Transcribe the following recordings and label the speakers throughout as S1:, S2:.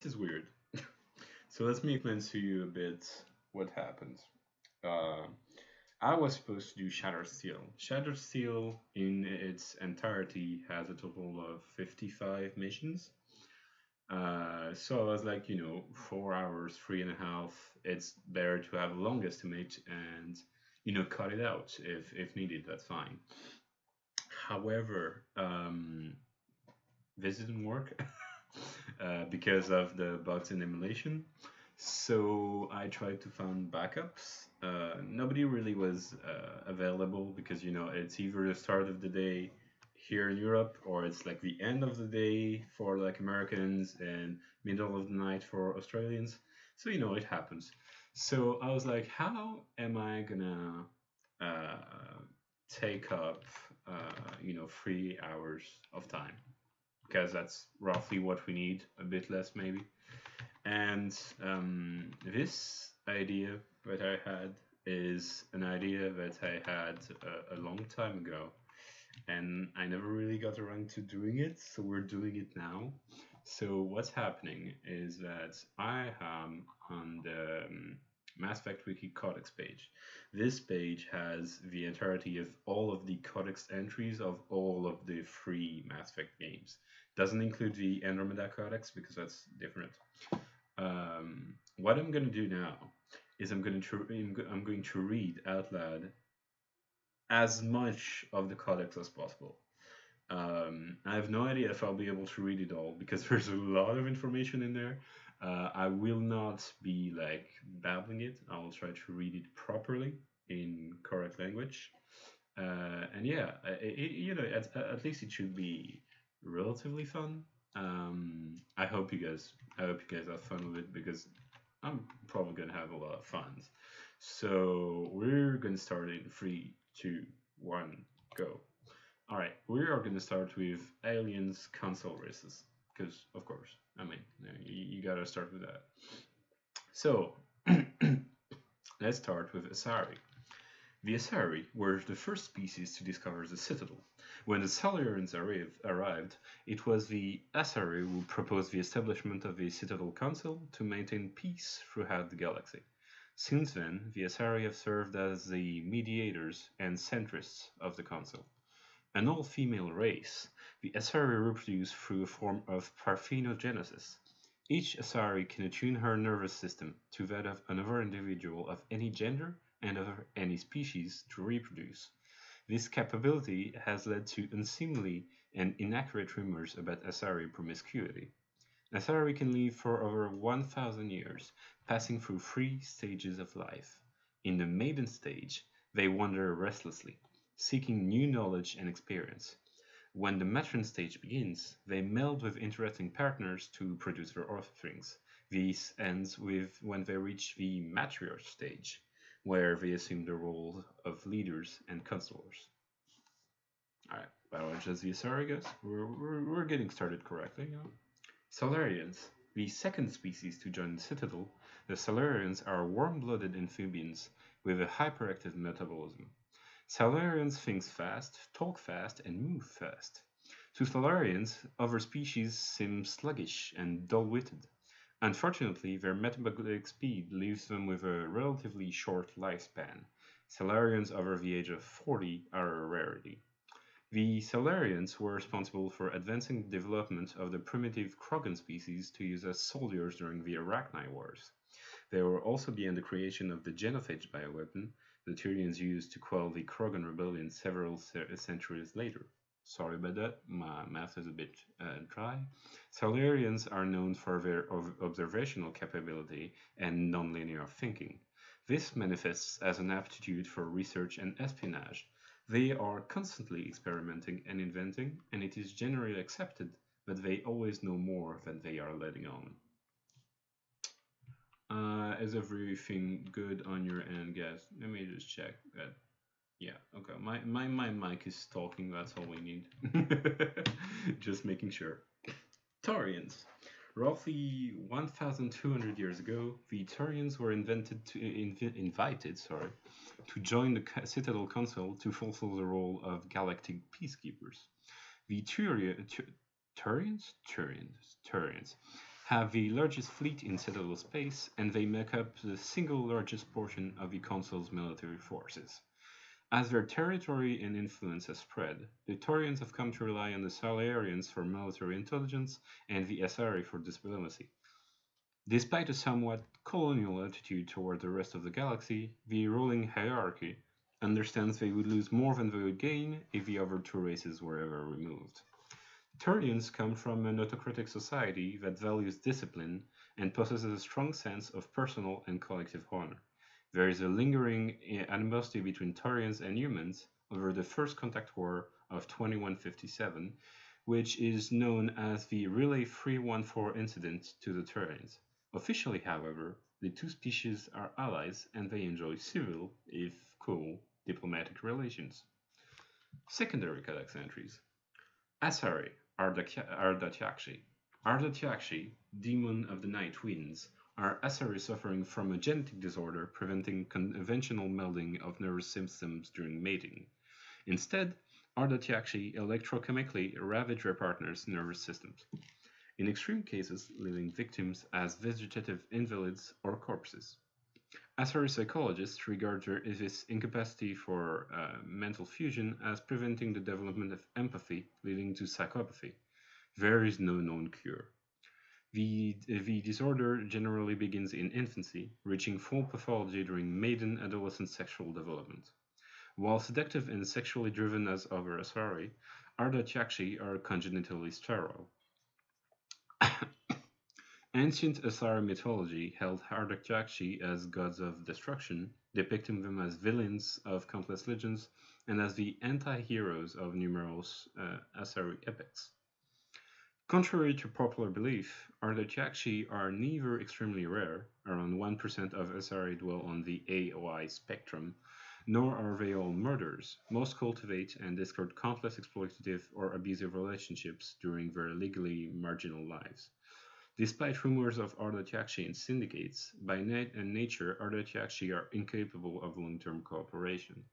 S1: This is weird. So let me explain to you a bit what happened. Uh, I was supposed to do Shatter Steel. Shatter Steel, in its entirety, has a total of 55 missions. So I was like, 4 hours, 3.5. It's better to have a long estimate and, cut it out if needed. That's fine. However, this didn't work because of the bugs in emulation. So I tried to find backups. Nobody really was available because it's either the start of the day here in Europe or it's like the end of the day for like Americans and middle of the night for Australians. So it happens. So I was like, how am I gonna uh, take up 3 hours of time? Because that's roughly what we need, a bit less maybe. And this idea that I had is an idea that I had a long time ago, and I never really got around to doing it, so we're doing it now. So what's happening is that I am on the Mass Effect Wiki Codex page. This page has the entirety of all of the Codex entries of all of the free Mass Effect games. Doesn't include the Andromeda Codex because that's different. What I'm going to do now is I'm going to read out loud as much of the codex as possible. I have no idea if I'll be able to read it all because there's a lot of information in there. I will not be like babbling it. I will try to read it properly in correct language. And yeah, at least it should be relatively fun. I hope you guys have fun with it because I'm probably gonna have a lot of fun. So we're gonna start in three, two, one, go. All right, we are gonna start with aliens console races because of course, I mean, you gotta start with that. So let's start with Asari. The Asari were the first species to discover the Citadel. When the Salarians arrived, it was the Asari who proposed the establishment of the Citadel Council to maintain peace throughout the galaxy. Since then, the Asari have served as the mediators and centrists of the Council. An all-female race, the Asari reproduce through a form of parthenogenesis. Each Asari can attune her nervous system to that of another individual of any gender and of any species to reproduce. This capability has led to unseemly and inaccurate rumors about Asari promiscuity. Asari can live for over 1,000 years, passing through three stages of life. In the maiden stage, they wander restlessly, seeking new knowledge and experience. When the matron stage begins, they meld with interesting partners to produce their offsprings. This ends with when they reach the matriarch stage, where they assume the role of leaders and counselors. Alright, Biowareathon as the Asari guys. We're getting started correctly, Solarians, the second species to join the Citadel, the Solarians are warm-blooded amphibians with a hyperactive metabolism. Salarians think fast, talk fast, and move fast. To Salarians, other species seem sluggish and dull-witted. Unfortunately, their metabolic speed leaves them with a relatively short lifespan. Salarians over the age of 40 are a rarity. The Salarians were responsible for advancing the development of the primitive Krogan species to use as soldiers during the Arachni Wars. They were also behind the creation of the genophage bioweapon the Turians used to quell the Krogan rebellion several centuries later. Sorry about that, my math is a bit dry. Salarians are known for their observational capability and nonlinear thinking. This manifests as an aptitude for research and espionage. They are constantly experimenting and inventing, and it is generally accepted that they always know more than they are letting on. Is everything good on your end, guys? Let me just check that. Yeah, okay. My mic is talking, that's all we need. Just making sure. Taurians. Roughly 1,200 years ago, the Turians were invited to join the Citadel Council to fulfill the role of galactic peacekeepers. The Turians have the largest fleet in settled space, and they make up the single largest portion of the Council's military forces. As their territory and influence has spread, the Taurians have come to rely on the Salarians for military intelligence and the Asari for diplomacy. Despite a somewhat colonial attitude toward the rest of the galaxy, the ruling hierarchy understands they would lose more than they would gain if the other two races were ever removed. Turians come from an autocratic society that values discipline and possesses a strong sense of personal and collective honor. There is a lingering animosity between Taurians and humans over the First Contact War of 2157, which is known as the Relay 314 incident to the Turians. Officially, however, the two species are allies and they enjoy civil, if cool, diplomatic relations. Secondary Codex entries. Asari, Ardatyakshi. Ardatyakshi, demon of the night winds, are Asari suffering from a genetic disorder preventing conventional melding of nervous systems during mating. Instead, Ardatyakshi electrochemically ravage their partners' nervous systems, in extreme cases leaving victims as vegetative invalids or corpses. Asari psychologists regard this incapacity for mental fusion as preventing the development of empathy, leading to psychopathy. There is no known cure. The disorder generally begins in infancy, reaching full pathology during maiden adolescent sexual development. While seductive and sexually driven as other Asari, Ardatyakshi are congenitally sterile. Ancient Asari mythology held Ardatyakshi as gods of destruction, depicting them as villains of countless legends and as the anti-heroes of numerous Asari epics. Contrary to popular belief, Ardatyakshi are neither extremely rare, around 1% of Asari dwell on the AOI spectrum, nor are they all murderers. Most cultivate and discard countless exploitative or abusive relationships during their legally marginal lives. Despite rumors of Ardatyakshi in syndicates, by nature Ardatyakshi are incapable of long-term cooperation.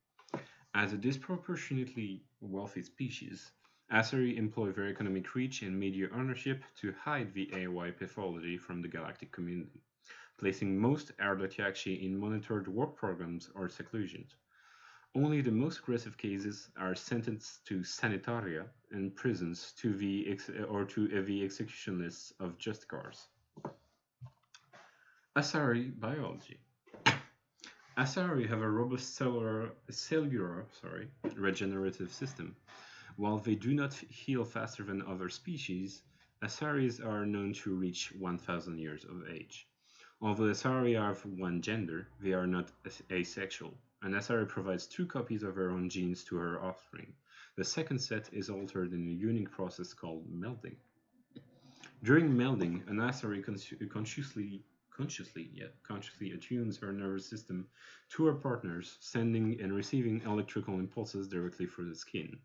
S1: As a disproportionately wealthy species, Asari employ their economic reach and media ownership to hide the AOI pathology from the galactic community, placing most Ardatyakshi in monitored work programs or seclusion. Only the most aggressive cases are sentenced to sanitaria and prisons to the execution lists of just cars. Asari Biology. Asari have a robust cellular regenerative system. While they do not heal faster than other species, Asaris are known to reach 1,000 years of age. Although Asari are of one gender, they are not asexual. An Asari provides two copies of her own genes to her offspring. The second set is altered in a unique process called melding. During melding, an Asari consciously attunes her nervous system to her partners, sending and receiving electrical impulses directly through the skin.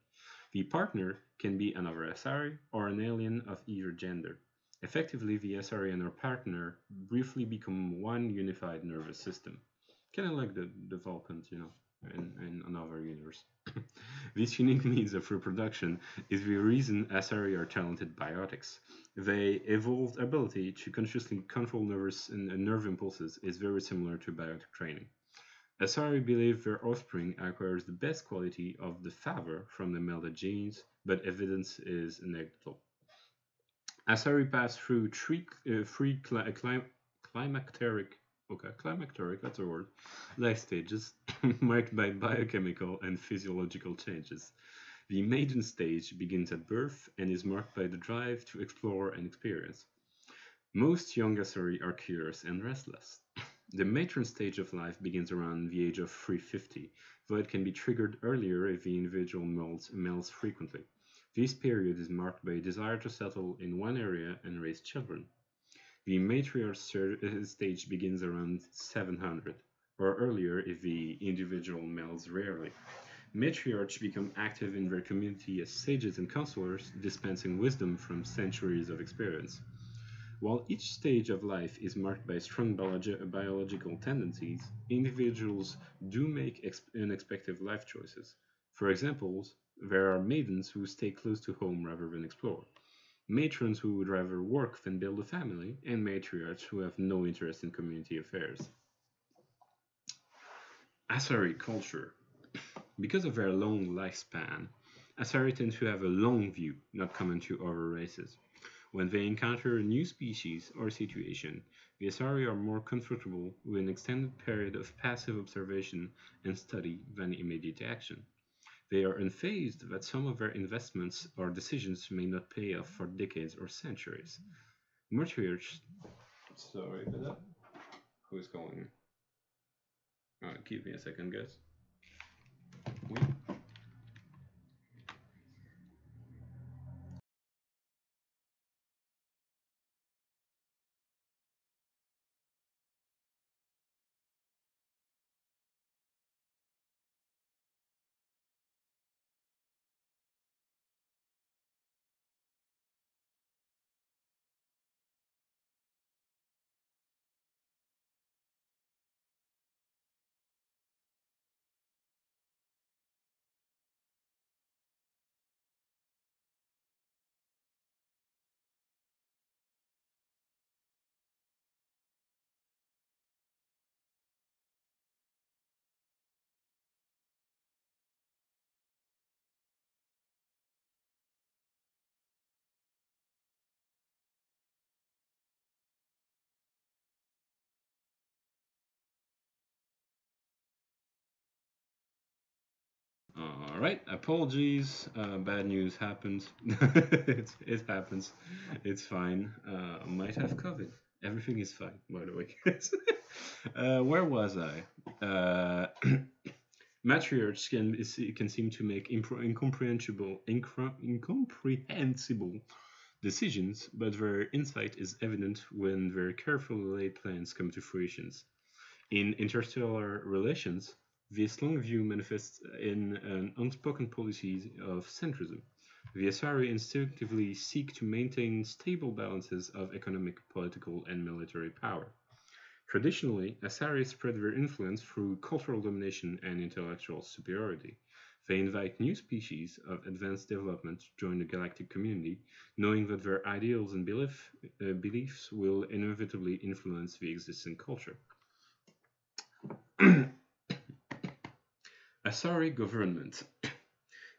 S1: The partner can be another Asari or an alien of either gender. Effectively, the Asari and her partner briefly become one unified nervous system. Kind of like the Vulcans, in another universe. This unique means of reproduction is the reason Asari are talented biotics. Their evolved ability to consciously control nerve impulses is very similar to biotic training. Asari believe their offspring acquires the best quality of the father from the melded genes, but evidence is anecdotal. Asari pass through three climacteric, that's a word, life stages marked by biochemical and physiological changes. The maiden stage begins at birth and is marked by the drive to explore and experience. Most young Asari are curious and restless. The matron stage of life begins around the age of 350, though it can be triggered earlier if the individual melds frequently. This period is marked by a desire to settle in one area and raise children. The matriarch stage begins around 700, or earlier if the individual melds rarely. Matriarchs become active in their community as sages and counselors, dispensing wisdom from centuries of experience. While each stage of life is marked by strong biological tendencies, individuals do make unexpected life choices. For example, there are maidens who stay close to home rather than explore. matrons who would rather work than build a family, and matriarchs who have no interest in community affairs. Asari culture. Because of their long lifespan, Asari tend to have a long view, not common to other races. When they encounter a new species or situation, the Asari are more comfortable with an extended period of passive observation and study than immediate action. They are unfazed that some of their investments or decisions may not pay off for decades or centuries. Matriarchs. Sorry for that. Who's calling? Give me a second, guys. Oui. All right, apologies. Bad news happened. It happens. It's fine. Might have COVID. Everything is fine, by the way. Where was I? Matriarchs can seem to make incomprehensible decisions, but their insight is evident when their carefully laid plans come to fruition. In interstellar relations, this long view manifests in an unspoken policy of centrism. The Asari instinctively seek to maintain stable balances of economic, political, and military power. Traditionally, Asari spread their influence through cultural domination and intellectual superiority. They invite new species of advanced development to join the galactic community, knowing that their ideals and beliefs will inevitably influence the existing culture. Asari government.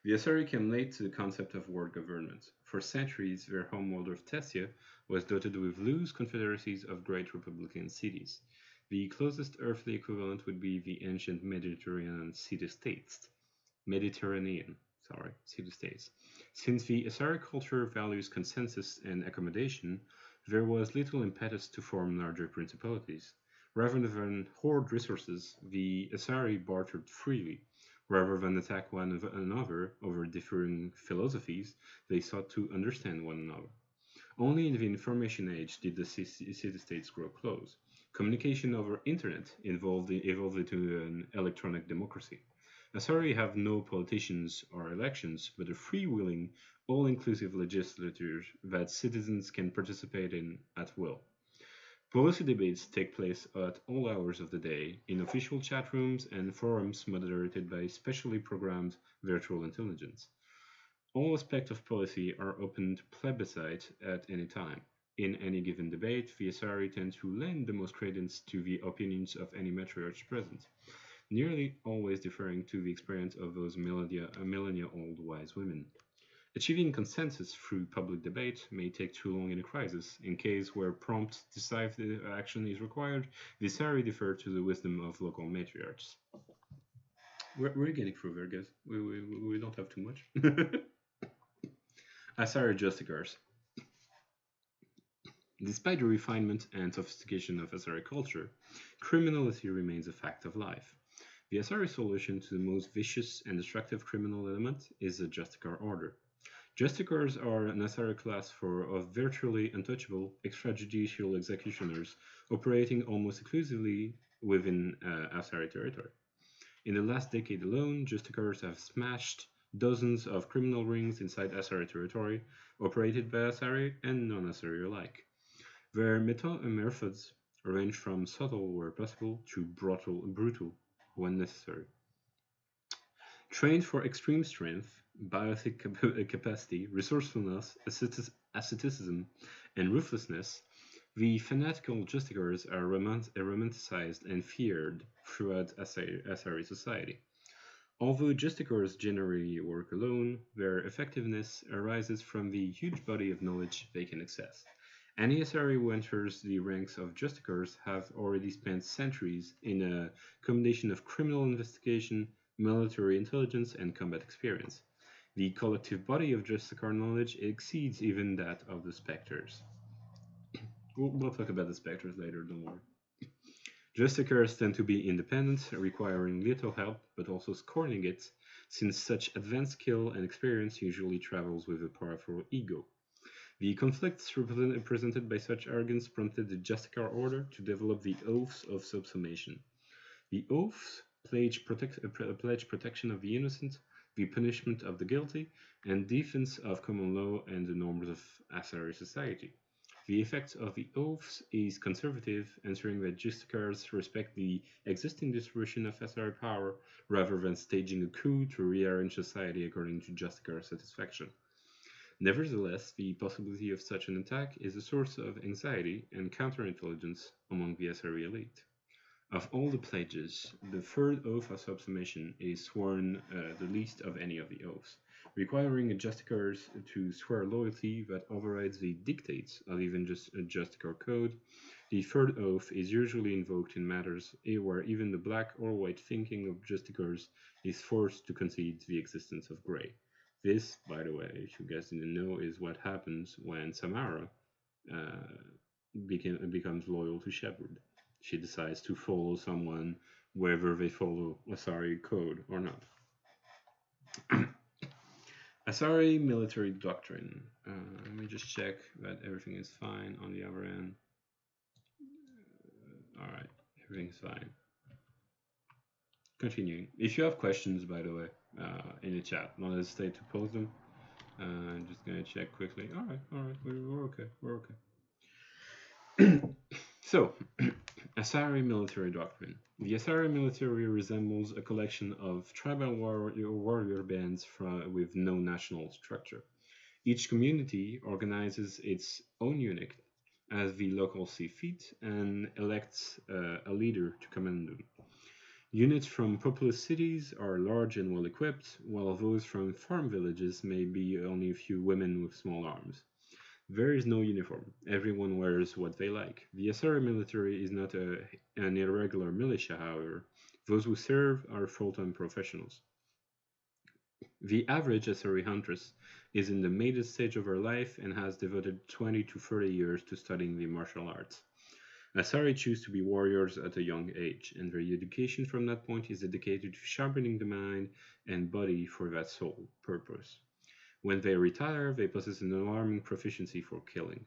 S1: The Asari came late to the concept of world government. For centuries, their homeworld of Tessia was dotted with loose confederacies of great republican cities. The closest earthly equivalent would be the ancient Mediterranean city-states. City-states. Since the Asari culture values consensus and accommodation, there was little impetus to form larger principalities. Rather than hoard resources, the Asari bartered freely. Rather than attack one another over differing philosophies, they sought to understand one another. Only in the information age did the city-states grow close. Communication over internet evolved into an electronic democracy. Asari have no politicians or elections, but a freewheeling, all-inclusive legislature that citizens can participate in at will. Policy debates take place at all hours of the day in official chat rooms and forums moderated by specially programmed virtual intelligence. All aspects of policy are open to plebiscite at any time. In any given debate, the Asari tend to lend the most credence to the opinions of any matriarch present, nearly always deferring to the experience of those millennia-old wise women. Achieving consensus through public debate may take too long in a crisis. In case where prompt, decisive action is required, the Asari defer to the wisdom of local matriarchs. We're getting through there, guys. We don't have too much. Asari Justicars. Despite the refinement and sophistication of Asari culture, criminality remains a fact of life. The Asari solution to the most vicious and destructive criminal element is the Justicar order. Justicars are an Asari class of virtually untouchable extrajudicial executioners operating almost exclusively within Asari territory. In the last decade alone, Justicars have smashed dozens of criminal rings inside Asari territory, operated by Asari and non-Asari alike. Their methods range from subtle where possible to brutal when necessary. Trained for extreme strength, biotic capacity, resourcefulness, asceticism, and ruthlessness, the fanatical Justicars are romanticized and feared throughout Asari society. Although Justicars generally work alone, their effectiveness arises from the huge body of knowledge they can access. Any Asari who enters the ranks of Justicars have already spent centuries in a combination of criminal investigation, military intelligence, and combat experience. The collective body of Justicar knowledge exceeds even that of the Spectres. We'll talk about the Spectres later, don't worry. Justicars tend to be independent, requiring little help, but also scorning it, since such advanced skill and experience usually travels with a powerful ego. The conflicts represented by such arrogance prompted the Justicar Order to develop the Oaths of Subsumation. The Oaths pledge protection of the innocent, the punishment of the guilty, and defense of common law and the norms of Asari society. The effect of the oaths is conservative, ensuring that Justicars respect the existing distribution of Asari power rather than staging a coup to rearrange society according to Justicar satisfaction. Nevertheless, the possibility of such an attack is a source of anxiety and counterintelligence among the Asari elite. Of all the pledges, the third oath of subsumation is sworn the least of any of the oaths, requiring Justicars to swear loyalty that overrides the dictates of even just a Justicar code. The third oath is usually invoked in matters where even the black or white thinking of Justicars is forced to concede the existence of gray. This, by the way, if you guys didn't know, is what happens when Samara becomes loyal to Shepard. She decides to follow someone whether they follow Asari code or not. Asari military doctrine. Let me just check that everything is fine on the other end. Alright, everything's fine. Continuing. If you have questions, by the way, in the chat, don't hesitate to post them. I'm just gonna check quickly. Alright, we're okay, we're okay. So, Asari military doctrine. The Asari military resembles a collection of tribal warrior bands with no national structure. Each community organizes its own unit as the local see fit and elects a leader to command them. Units from populous cities are large and well equipped, while those from farm villages may be only a few women with small arms. There is no uniform. Everyone wears what they like. The Asari military is not an irregular militia, however. Those who serve are full-time professionals. The average Asari huntress is in the maiden stage of her life and has devoted 20 to 30 years to studying the martial arts. Asari choose to be warriors at a young age, and their education from that point is dedicated to sharpening the mind and body for that sole purpose. When they retire, they possess an alarming proficiency for killing.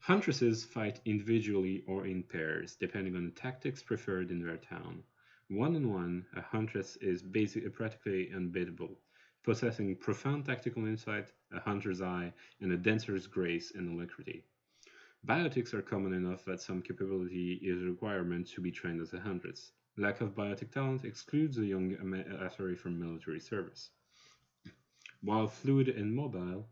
S1: Huntresses fight individually or in pairs, depending on the tactics preferred in their town. One-on-one, a huntress is practically unbeatable, possessing profound tactical insight, a hunter's eye, and a dancer's grace and alacrity. Biotics are common enough that some capability is a requirement to be trained as a huntress. Lack of biotic talent excludes a young Asari from military service. While fluid and mobile,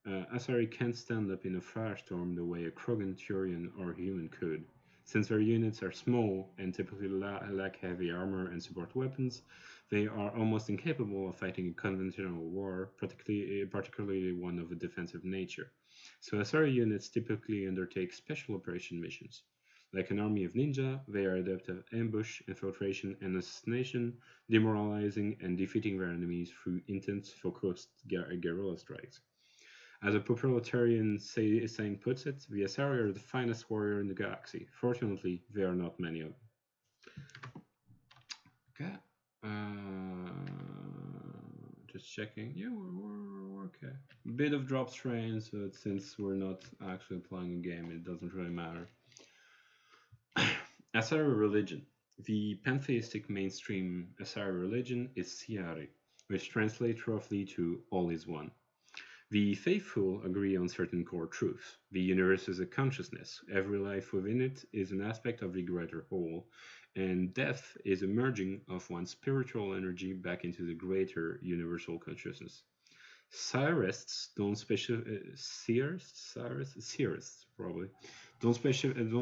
S1: Asari can't stand up in a firestorm the way a Krogan, Turian, or human could. Since their units are small and typically lack heavy armor and support weapons, they are almost incapable of fighting a conventional war, particularly one of a defensive nature. So Asari units typically undertake special operation missions. Like an army of ninja, they are adept at ambush, infiltration, and assassination, demoralizing and defeating their enemies through intense, focused guerrilla strikes. As a proprietarian saying puts it, the Asari are the finest warrior in the galaxy. Fortunately, there are not many of them. Okay. Just checking. Yeah, we're okay. Bit of drop strain, so since we're not actually playing a game, it doesn't really matter. Asari religion. The pantheistic mainstream Asari religion is Siari, which translates roughly to all is one. The faithful agree on certain core truths. The universe is a consciousness. Every life within it is an aspect of the greater whole, and death is a merging of one's spiritual energy back into the greater universal consciousness. Seerists don't Seerists probably don't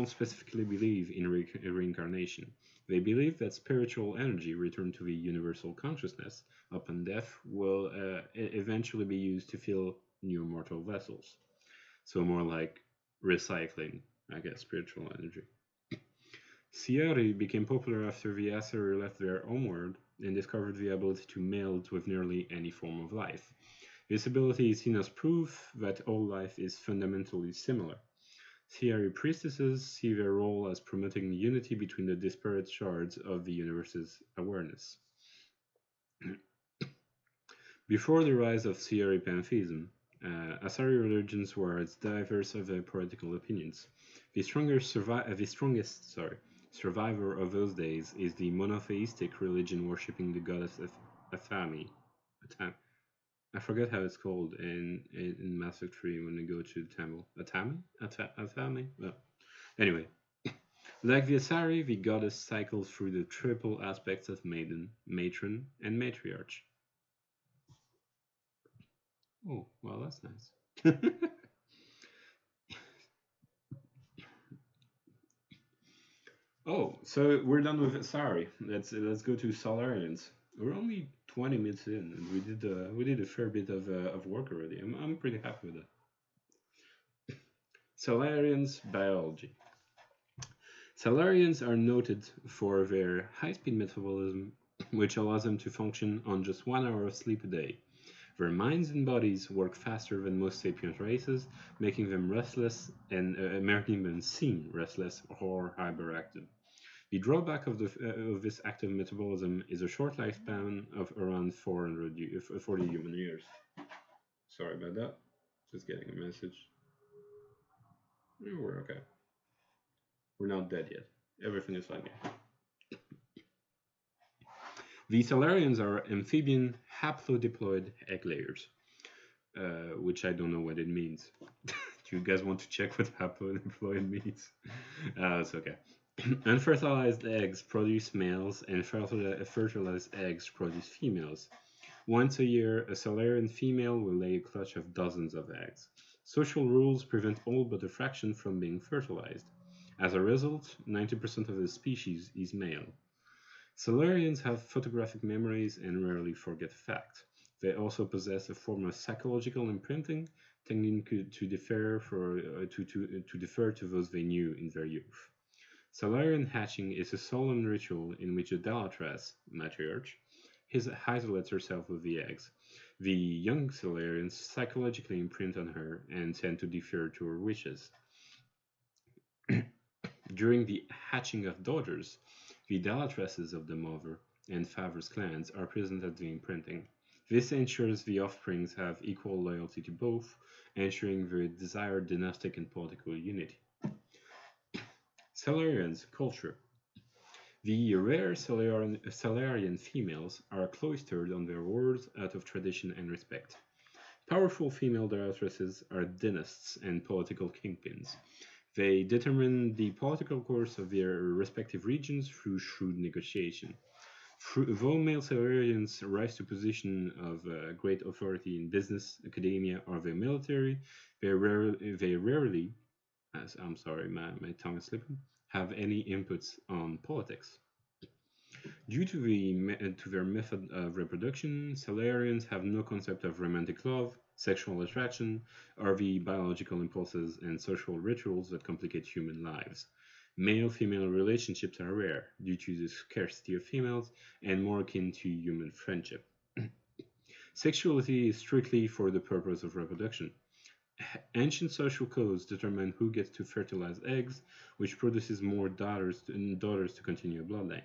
S1: specifically believe in reincarnation. They believe that spiritual energy returned to the universal consciousness upon death will eventually be used to fill new mortal vessels. So more like recycling, I guess, spiritual energy. Siari became popular after the Asari left their homeworld and discovered the ability to meld with nearly any form of life. This ability is seen as proof that all life is fundamentally similar. Siari priestesses see their role as promoting unity between the disparate shards of the universe's awareness. Before the rise of Siari pantheism, Asari religions were as diverse as their political opinions. The strongest survivor of those days is the monotheistic religion worshipping the goddess Athami. I forget how it's called in Mass Effect 3 when you go to the temple. Athami? Well, anyway. Like the Asari, the goddess cycles through the triple aspects of maiden, matron, and matriarch. Oh, well, that's nice. Oh, so we're done with Asari. Let's go to Salarians. We're only 20 minutes in, and we did a fair bit of work already. I'm pretty happy with that. Salarians Biology. Salarians are noted for their high-speed metabolism, which allows them to function on just 1 hour of sleep a day. Their minds and bodies work faster than most sapient races, making them restless and making them seem restless or hyperactive. The drawback of this active metabolism is a short lifespan of around 40 human years. Sorry about that. Just getting a message. We're okay. We're not dead yet. Everything is fine here. The Salarians are amphibian haplodiploid egg layers, which I don't know what it means. Do you guys want to check what haplodiploid means? It's okay. Unfertilized eggs produce males, and fertilized eggs produce females. Once a year, a Solarian female will lay a clutch of dozens of eggs. Social rules prevent all but a fraction from being fertilized. As a result, 90% of the species is male. Solarians have photographic memories and rarely forget facts. They also possess a form of psychological imprinting, tending to defer to those they knew in their youth. Salarian hatching is a solemn ritual in which a Dalatrass, matriarch, isolates herself with the eggs. The young Solarians psychologically imprint on her and tend to defer to her wishes. During the hatching of daughters, the Dalatresses of the mother and father's clans are present at the imprinting. This ensures the offsprings have equal loyalty to both, ensuring the desired dynastic and political unity. Salarians culture. The rare Salarian females are cloistered on their wards out of tradition and respect. Powerful female Dalatresses are dynasts and political kingpins. They determine the political course of their respective regions through shrewd negotiation. Though male Salarians rise to position of great authority in business, academia, or the military, they rarely, as I'm sorry, my tongue is slipping, have any inputs on politics. Due to their method of reproduction, Salarians have no concept of romantic love, sexual attraction, or the biological impulses and social rituals that complicate human lives. Male-female relationships are rare due to the scarcity of females and more akin to human friendship. Sexuality is strictly for the purpose of reproduction. Ancient social codes determine who gets to fertilize eggs, which produces more daughters to continue a bloodline.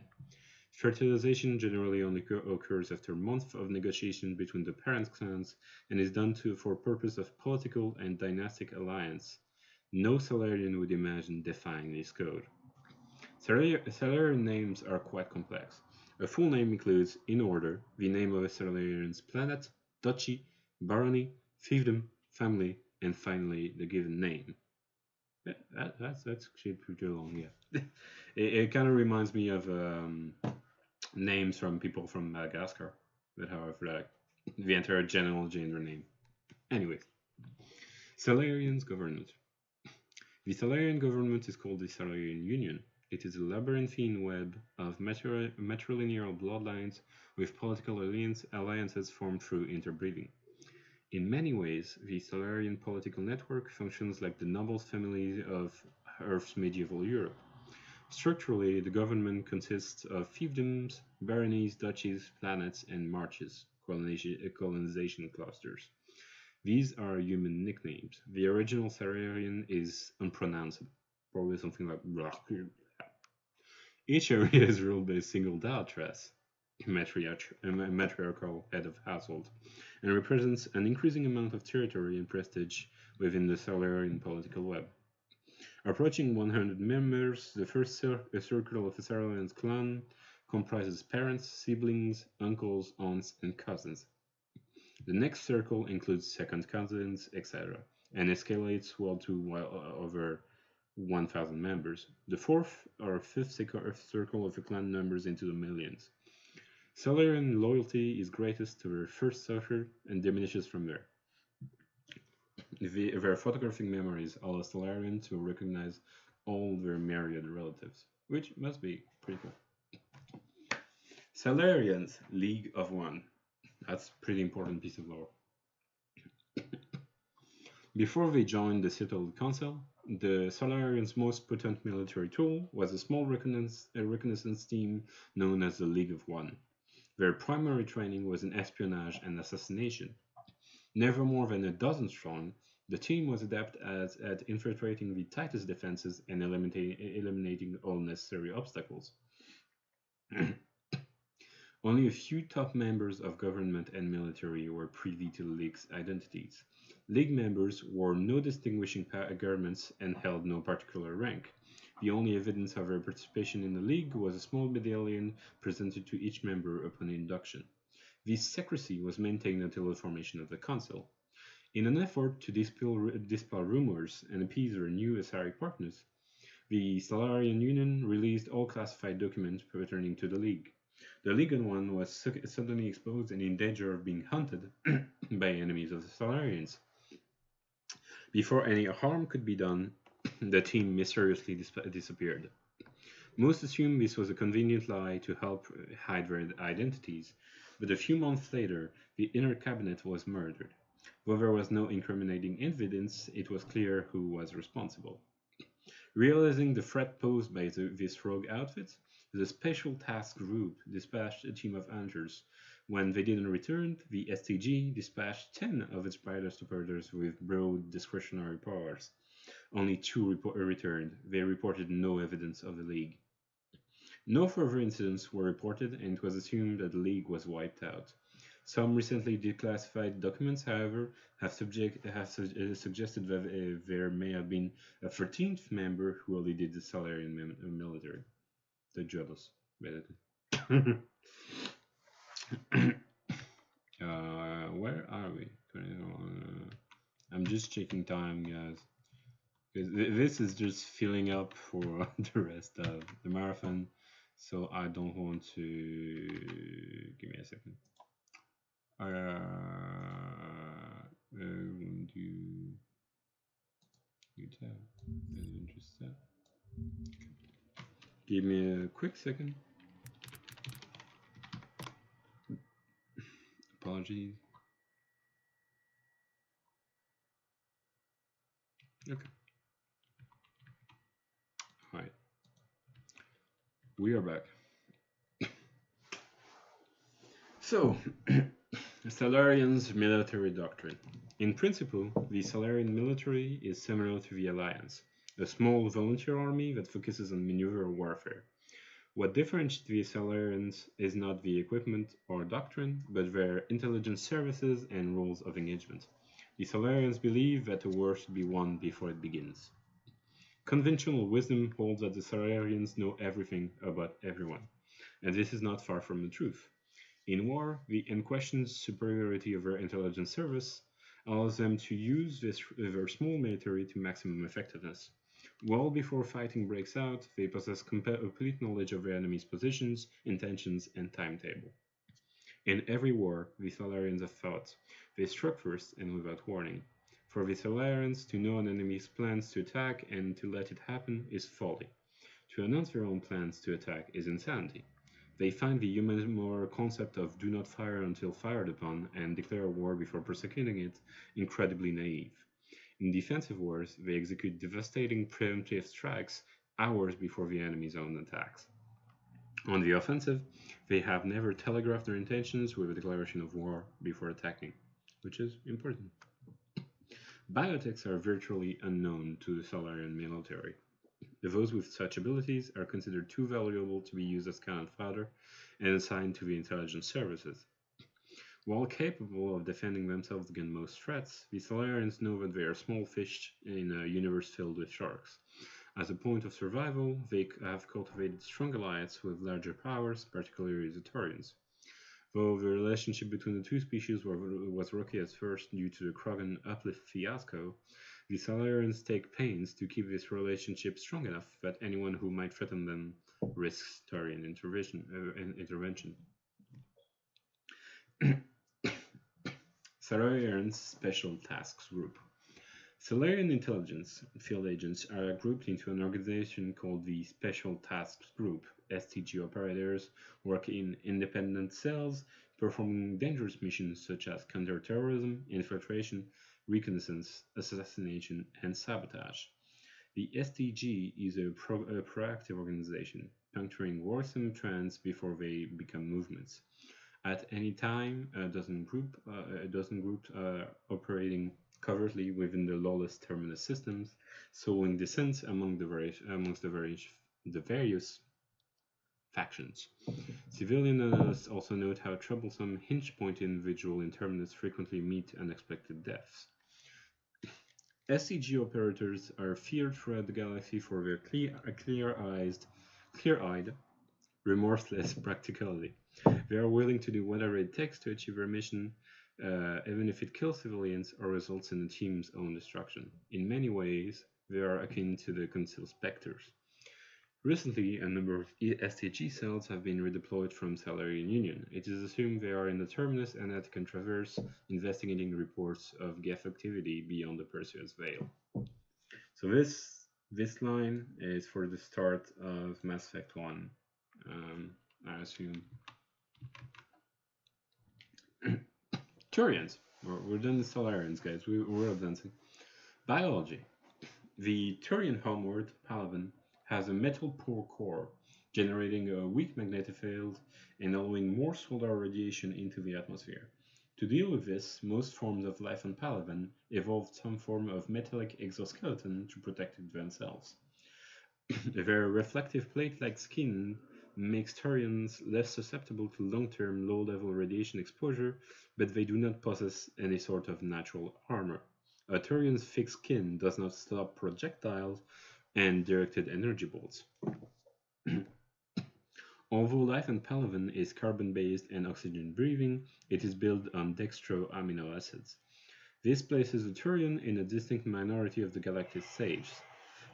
S1: Fertilization generally only occurs after months of negotiation between the parent clans and is done for purpose of political and dynastic alliance. No Salarian would imagine defying this code. Salarian names are quite complex. A full name includes, in order, the name of a Salarian's planet, duchy, barony, fiefdom, family, and finally the given name. Yeah, that's actually pretty long, yeah. It kind of reminds me of names from people from Madagascar, that however, like, the entire genealogy in their name. Anyways, Salarians Government. The Salarian Government is called the Salarian Union. It is a labyrinthine web of matrilineal bloodlines with political alliances formed through interbreeding. In many ways, the Solarian political network functions like the nobles families of Earth's medieval Europe. Structurally, the government consists of fiefdoms, baronies, duchies, planets, and marches, colonization clusters. These are human nicknames. The original Salarian is unpronounceable, probably something like blah. Each area is ruled by a single Daotress, matriarchal head of household, and represents an increasing amount of territory and prestige within the Salarian political web. Approaching 100 members, the first circle of the Salarians clan comprises parents, siblings, uncles, aunts, and cousins. The next circle includes second cousins, etc., and escalates well to over 1,000 members. The fourth or fifth circle of the clan numbers into the millions. Salarian loyalty is greatest to their first circle and diminishes from there. Their photographic memories allow Salarian to recognize all their myriad relatives, which must be pretty cool. Salarians, League of One. That's a pretty important piece of lore. Before they joined the Settled Council, the Solarians' most potent military tool was a small reconnaissance team known as the League of One. Their primary training was in espionage and assassination. Never more than a dozen strong, the team was adept at infiltrating the tightest defenses and eliminating all necessary obstacles. Only a few top members of government and military were privy to the League's identities. League members wore no distinguishing garments and held no particular rank. The only evidence of their participation in the League was a small medallion presented to each member upon induction. This secrecy was maintained until the formation of the Council. In an effort to dispel rumors and appease their new Asari partners, the Salarian Union released all classified documents pertaining to the League. The League One was suddenly exposed and in danger of being hunted by enemies of the Solarians. Before any harm could be done, the team mysteriously disappeared. Most assumed this was a convenient lie to help hide their identities, but a few months later, the inner cabinet was murdered. Though there was no incriminating evidence, it was clear who was responsible. Realizing the threat posed by this rogue outfit, the Special Task Group dispatched a team of hunters. When they didn't return, the STG dispatched 10 of its brightest operators with broad discretionary powers. Only 2 returned. They reported no evidence of the League. No further incidents were reported, and it was assumed that the League was wiped out. Some recently declassified documents, however, have suggested that there may have been a 13th member who only did the Salarian military. The jealous, basically. Where are we? I'm just checking time, guys. This is just filling up for the rest of the marathon, so I don't want to. Give me a second. Give me a quick second. Apologies. Okay. Hi. We are back. So, Salarians' military doctrine. In principle, the Salarian military is similar to the Alliance, a small volunteer army that focuses on maneuver warfare. What differentiates the Salarians is not the equipment or doctrine, but their intelligence services and rules of engagement. The Solarians believe that a war should be won before it begins. Conventional wisdom holds that the Solarians know everything about everyone, and this is not far from the truth. In war, the unquestioned superiority of their intelligence service allows them to use their small military to maximum effectiveness. Well before fighting breaks out, they possess complete knowledge of their enemy's positions, intentions, and timetable. In every war, the Salarians have fought. They struck first and without warning. For the Salarians, to know an enemy's plans to attack and to let it happen is folly. To announce their own plans to attack is insanity. They find the human moral concept of do not fire until fired upon and declare war before prosecuting it incredibly naive. In defensive wars, they execute devastating preemptive strikes hours before the enemy's own attacks. On the offensive, they have never telegraphed their intentions with a declaration of war before attacking, which is important. Biotechs are virtually unknown to the Solarian military. Those with such abilities are considered too valuable to be used as cannon fodder and assigned to the intelligence services. While capable of defending themselves against most threats, the Salarians know that they are small fish in a universe filled with sharks. As a point of survival, they have cultivated strong alliances with larger powers, particularly the Taurians. Though the relationship between the two species was rocky at first due to the Krogan uplift fiasco, the Salarians take pains to keep this relationship strong enough that anyone who might threaten them risks Taurian intervention. Salarians Special Tasks Group. Salarian intelligence field agents are grouped into an organization called the Special Tasks Group. STG operators work in independent cells, performing dangerous missions such as counterterrorism, infiltration, reconnaissance, assassination, and sabotage. The STG is a proactive organization, puncturing worrisome trends before they become movements. At any time, a dozen groups operating covertly within the lawless terminus systems, sowing dissent amongst the various factions. Civilian analysts also note how troublesome hinge-point individuals in terminus frequently meet unexpected deaths. SCG operators are feared throughout the galaxy for their clear-eyed, remorseless practicality. They are willing to do whatever it takes to achieve their mission, even if it kills civilians or results in the team's own destruction. In many ways, they are akin to the Concealed Spectres. Recently, a number of STG cells have been redeployed from Salarian Union. It is assumed they are in the Terminus and at Traverse, investigating reports of Gaf activity beyond the Perseus Veil. So this line is for the start of Mass Effect 1, I assume. Turians. We're done with Solarians, guys. We're advancing. Biology. The Turian homeworld, Palaven, has a metal-poor core, generating a weak magnetic field and allowing more solar radiation into the atmosphere. To deal with this, most forms of life on Palaven evolved some form of metallic exoskeleton to protect themselves. Their reflective plate-like skin makes Turians less susceptible to long-term low-level radiation exposure, but they do not possess any sort of natural armor. A Turian's thick skin does not stop projectiles and directed energy bolts. Although life on Palaven is carbon-based and oxygen-breathing, it is built on dextro amino acids. This places the Turian in a distinct minority of the galactic sages.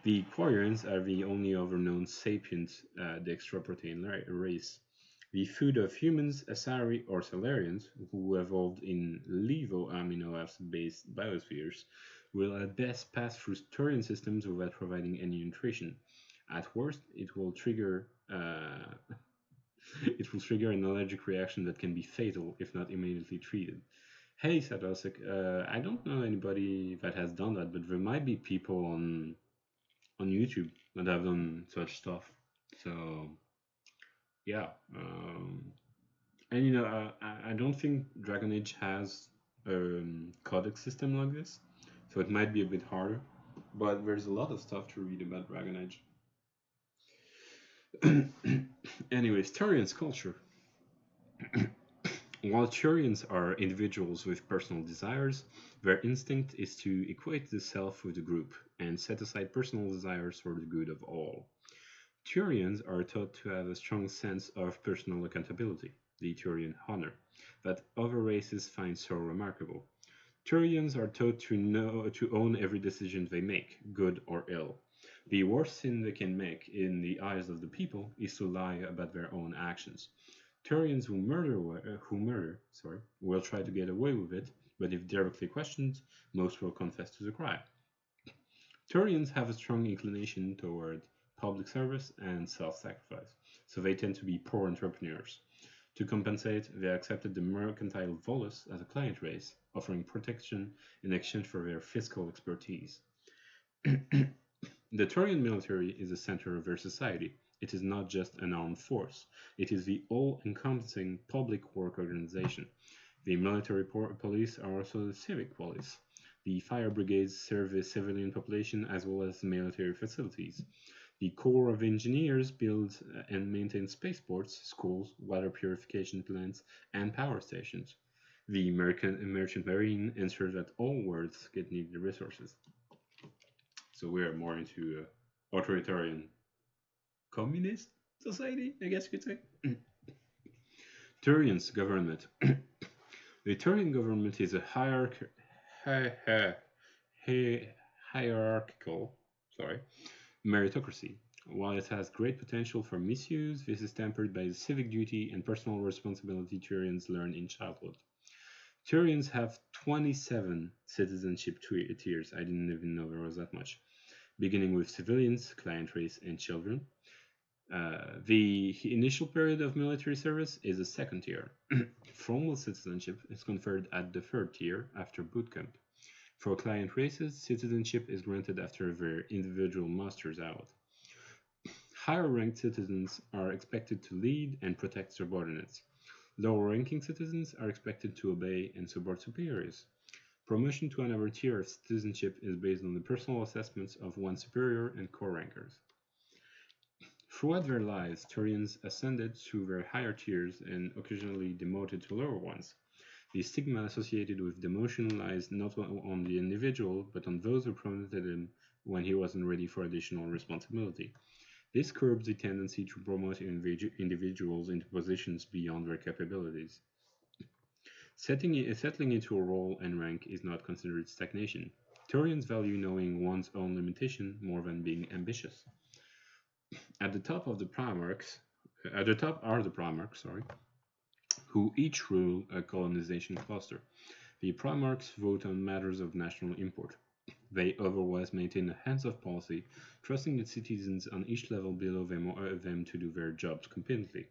S1: The Quarians are the only other known sapient dextroprotein race. The food of humans, Asari or Salarians, who evolved in levo amino acid-based biospheres, will at best pass through Turian systems without providing any nutrition. At worst, it will trigger an allergic reaction that can be fatal if not immediately treated. Hey, Sadosik, I don't know anybody that has done that, but there might be people on YouTube that have done such stuff. So, yeah. And you know, I don't think Dragon Age has a Codex system like this, so it might be a bit harder. But there's a lot of stuff to read about Dragon Age. Anyways, Turians culture. While Turians are individuals with personal desires, their instinct is to equate the self with the group and set aside personal desires for the good of all. Turians are taught to have a strong sense of personal accountability, the Turian honor, that other races find so remarkable. Turians are taught to own every decision they make, good or ill. The worst sin they can make in the eyes of the people is to lie about their own actions. Turians who murder, will try to get away with it, but if directly questioned, most will confess to the crime. Turians have a strong inclination toward public service and self-sacrifice, so they tend to be poor entrepreneurs. To compensate, they accepted the mercantile Volus as a client race, offering protection in exchange for their fiscal expertise. The Turian military is the center of their society. It is not just an armed force, it is the all-encompassing public work organization. The military police are also the civic police. The fire brigades serve the civilian population as well as military facilities. The Corps of Engineers build and maintain spaceports, schools, water purification plants, and power stations. The Merchant Marine ensures that all worlds get needed resources. So we're more into authoritarian communist society, I guess you could say. Turian's government. The Turian government is a hierarchical meritocracy. While it has great potential for misuse, this is tempered by the civic duty and personal responsibility Turians learn in childhood. Turians have 27 citizenship tiers. I didn't even know there was that much. Beginning with civilians, client race, and children. The initial period of military service is the second tier. Formal citizenship is conferred at the third tier after boot camp. For client races, citizenship is granted after their individual masters out. Higher ranked citizens are expected to lead and protect subordinates. Lower ranking citizens are expected to obey and support superiors. Promotion to another tier of citizenship is based on the personal assessments of one's superior and core rankers. Throughout their lives, Turians ascended to their higher tiers and occasionally demoted to lower ones. The stigma associated with demotion lies not on the individual, but on those who promoted him when he wasn't ready for additional responsibility. This curbs the tendency to promote individuals into positions beyond their capabilities. Settling into a role and rank is not considered stagnation. Taurians value knowing one's own limitation more than being ambitious. At the top are the Primarchs, who each rule a colonization cluster. The Primarchs vote on matters of national import. They otherwise maintain a hands-off policy, trusting the citizens on each level below them to do their jobs competently.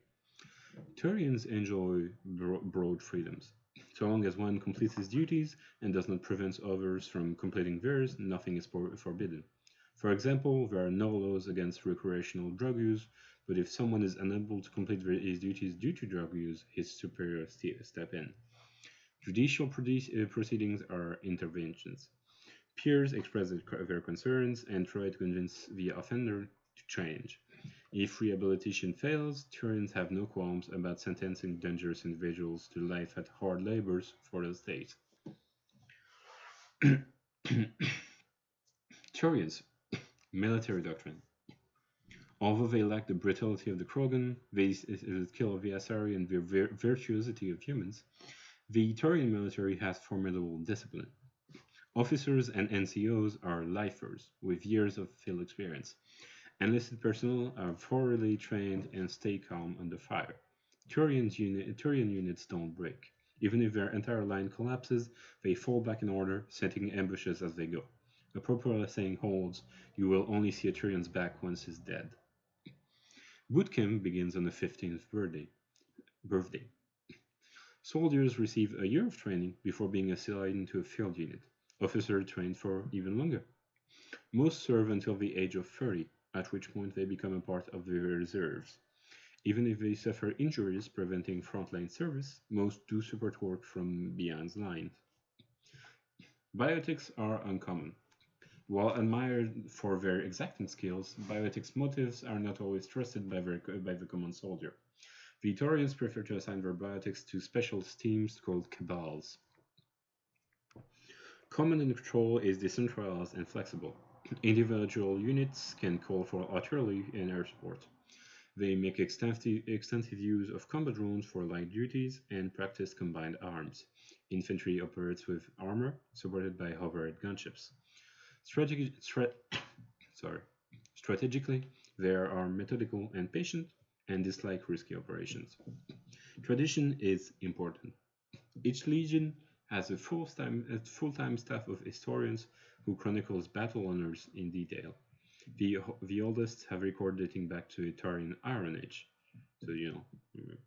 S1: Turians enjoy broad freedoms. So long as one completes his duties and does not prevent others from completing theirs, nothing is forbidden. For example, there are no laws against recreational drug use, but if someone is unable to complete his duties due to drug use, his superiors step in. Judicial proceedings are interventions. Peers express their concerns and try to convince the offender to change. If rehabilitation fails, Turians have no qualms about sentencing dangerous individuals to life at hard labors for the state. Turians. Military doctrine. Although they lack the brutality of the Krogan, the skill of the Asari, and the virtuosity of humans, the Taurian military has formidable discipline. Officers and NCOs are lifers with years of field experience. Enlisted personnel are thoroughly trained and stay calm under fire. Turian units don't break. Even if their entire line collapses, they fall back in order, setting ambushes as they go. A popular saying holds, you will only see a Turian's back once he's dead. Bootcamp begins on the 15th birthday. Soldiers receive a year of training before being assigned to a field unit. Officers train for even longer. Most serve until the age of 30, at which point they become a part of the reserves. Even if they suffer injuries preventing frontline service, most do support work from behind lines. Biotics are uncommon. While admired for their exacting skills, biotics' motives are not always trusted by the common soldier. The Taurians prefer to assign their biotics to special teams called cabals. Command and control is decentralized and flexible. Individual units can call for artillery and air support. They make extensive use of combat drones for light duties and practice combined arms. Infantry operates with armor, supported by overhead gunships. Strategically, they are methodical and patient, and dislike risky operations. Tradition is important. Each legion has a full-time staff of historians who chronicles battle honors in detail. The oldest have record dating back to the Taurian Iron Age, so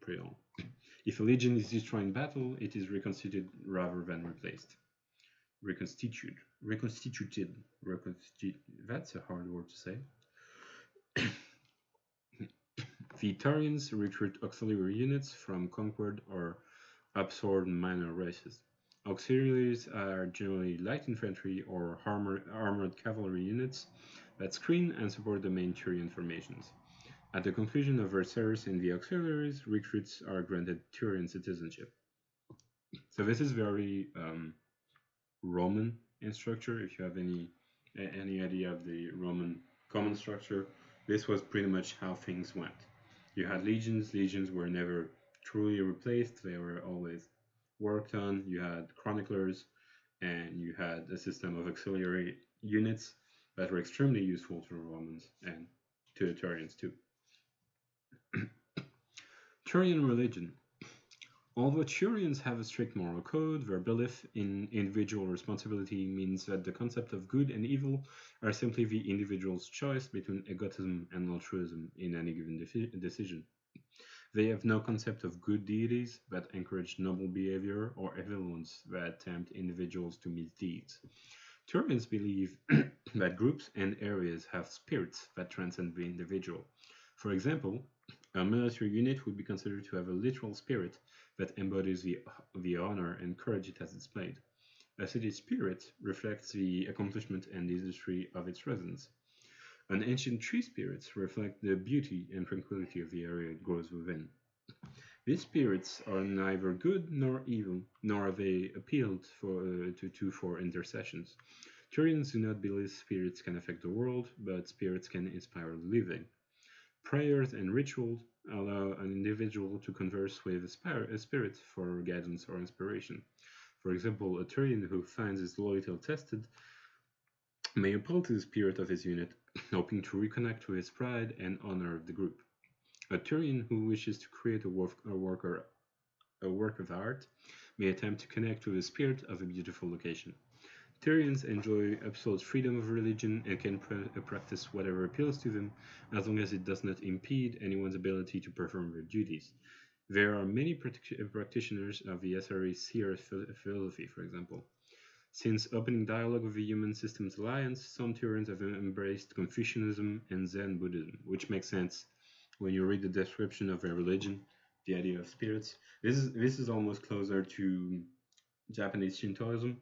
S1: pretty long. If a legion is destroyed in battle, it is reconstituted rather than replaced. Reconstituted. That's a hard word to say. The Taurians recruit auxiliary units from conquered or absorbed minor races. Auxiliaries are generally light infantry or armored cavalry units that screen and support the main Turian formations. At the conclusion of their service in the auxiliaries, recruits are granted Turian citizenship. So this is very Roman in structure. If you have any idea of the Roman common structure, this was pretty much how things went. You had legions. Legions were never truly replaced. They were always worked on. You had chroniclers, and you had a system of auxiliary units that were extremely useful to the Romans and to the Turians too. Turian Religion. Although Turians have a strict moral code, their belief in individual responsibility means that the concept of good and evil are simply the individual's choice between egotism and altruism in any given decision. They have no concept of good deities that encourage noble behavior or evil ones that tempt individuals to misdeeds. Turians believe that groups and areas have spirits that transcend the individual. For example, a military unit would be considered to have a literal spirit that embodies the honor and courage it has displayed. A city's spirit reflects the accomplishment and industry of its residents. An ancient tree spirit reflects the beauty and tranquility of the area it grows within. These spirits are neither good nor evil, nor are they appealed for intercessions. Turians do not believe spirits can affect the world, but spirits can inspire living. Prayers and rituals allow an individual to converse with a spirit for guidance or inspiration. For example, a Turian who finds his loyalty tested may appeal to the spirit of his unit, hoping to reconnect with his pride and honor of the group. A Turian who wishes to create a work of art may attempt to connect with the spirit of a beautiful location. Turians enjoy absolute freedom of religion and can practice whatever appeals to them, as long as it does not impede anyone's ability to perform their duties. There are many practitioners of the Asari philosophy, for example. Since opening dialogue with the Human Systems Alliance, some Turians have embraced Confucianism and Zen Buddhism, which makes sense when you read the description of their religion, the idea of spirits. This is almost closer to Japanese Shintoism,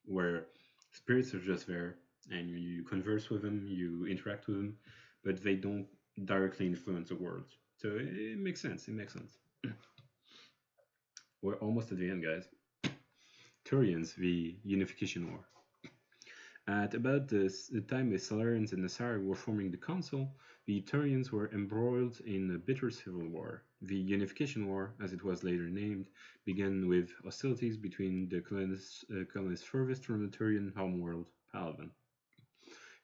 S1: where spirits are just there and you converse with them, you interact with them, but they don't directly influence the world. So it makes sense. We're almost at the end, guys. Turians, the Unification War. At about the time the Salarians and Asari were forming the Council, the Turians were embroiled in a bitter civil war. The Unification War, as it was later named, began with hostilities between the colonies furthest from the Turian homeworld, Palaven.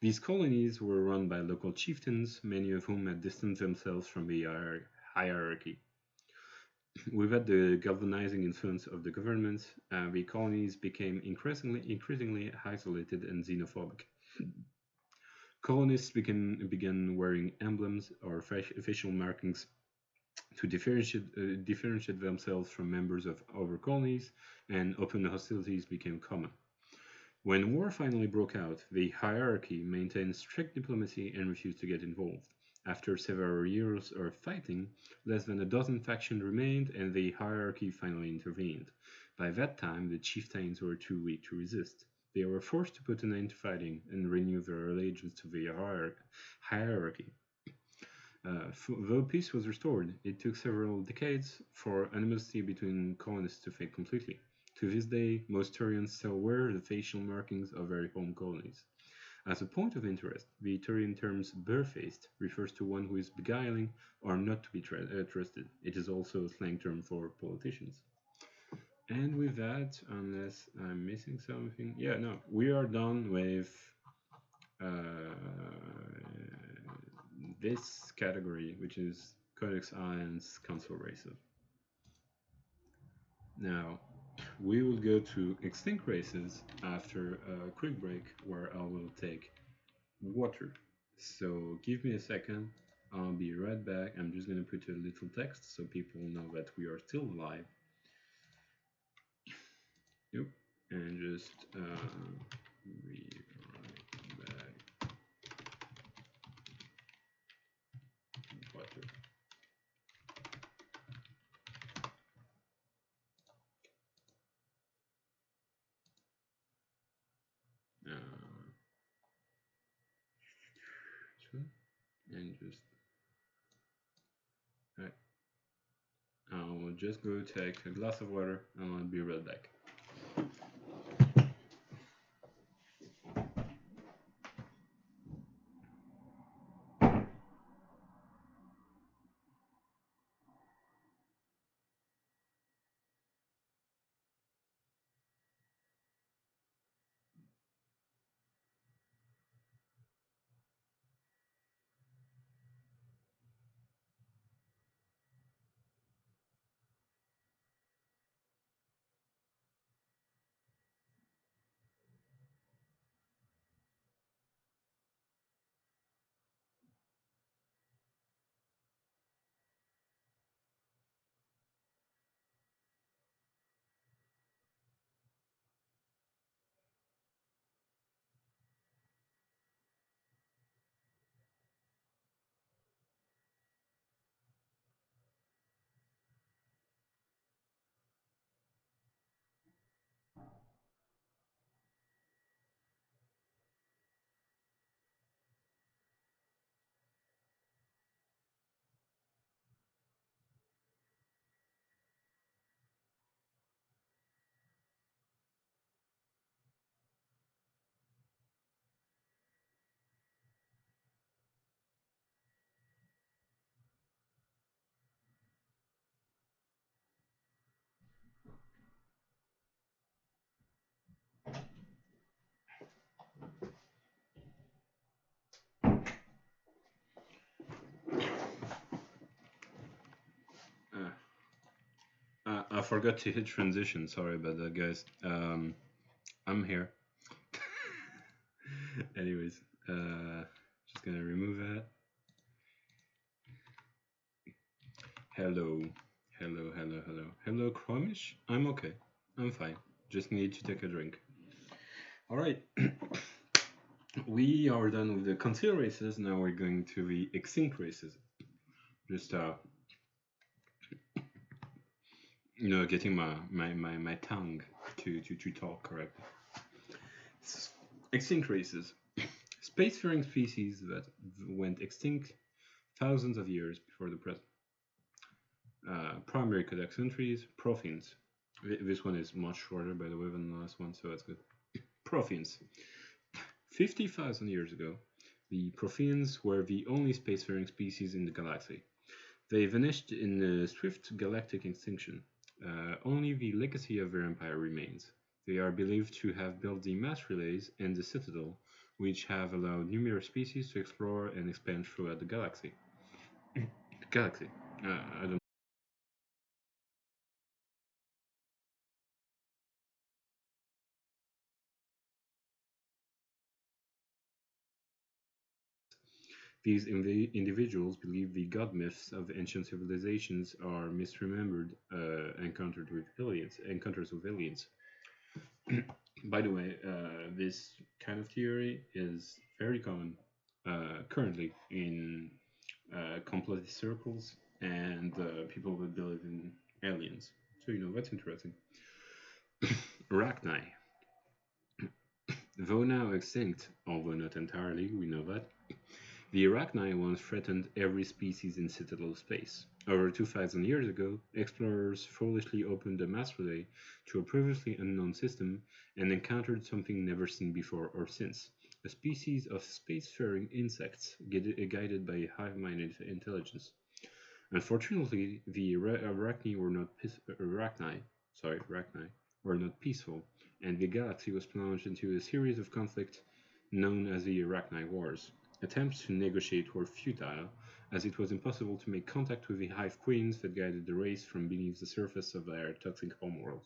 S1: These colonies were run by local chieftains, many of whom had distanced themselves from the hierarchy. Without the galvanizing influence of the government, the colonies became increasingly isolated and xenophobic. Colonists began wearing emblems or facial markings to differentiate themselves from members of other colonies, and open hostilities became common. When war finally broke out, the hierarchy maintained strict diplomacy and refused to get involved. After several years of fighting, less than a dozen factions remained, and the hierarchy finally intervened. By that time, the chieftains were too weak to resist. They were forced to put an end to fighting and renew their allegiance to the hierarchy. Though peace was restored, it took several decades for animosity between colonists to fade completely. To this day, most Turians still wear the facial markings of their home colonies. As a point of interest, the Turian term barefaced refers to one who is beguiling or not to be trusted. It is also a slang term for politicians. And with that, unless I'm missing something, yeah, no, we are done with this category, which is Codex Alliance Council races. Now, we will go to extinct races after a quick break where I will take water. So give me a second. I'll be right back. I'm just going to put a little text so people know that we are still live. Yep. And just be right back. Water. And just I'll just go take a glass of water and I'll be right back. I forgot to hit transition. Sorry about that, guys. I'm here. Anyways, just gonna remove that. Hello, hello, hello, hello, hello, Chromish. I'm okay. I'm fine. Just need to take a drink. All right. We are done with the conceal races. Now we're going to the extinct races. Just getting my tongue to talk correctly. Extinct races. Spacefaring species that went extinct thousands of years before the present. Primary Codex entries, Profanes. This one is much shorter, by the way, than the last one, so that's good. Profanes. 50,000 years ago, the Profanes were the only spacefaring species in the galaxy. They vanished in a swift galactic extinction. Only the legacy of their empire remains. They are believed to have built the mass relays and the citadel, which have allowed numerous species to explore and expand throughout the galaxy. I don't. These individuals believe the god myths of ancient civilizations are misremembered encounters with aliens. By the way, this kind of theory is very common currently in complotist circles and people that believe in aliens. So that's interesting. Arachni. Though now extinct, although not entirely, we know that, the Arachni once threatened every species in Citadel space. Over 2,000 years ago, explorers foolishly opened a mass relay to a previously unknown system and encountered something never seen before or since, a species of spacefaring insects guided by a hive-minded intelligence. Unfortunately, the Arachni were not Arachni, Arachni, were not peaceful, and the galaxy was plunged into a series of conflicts known as the Arachni Wars. Attempts to negotiate were futile, as it was impossible to make contact with the Hive Queens that guided the race from beneath the surface of their toxic homeworld.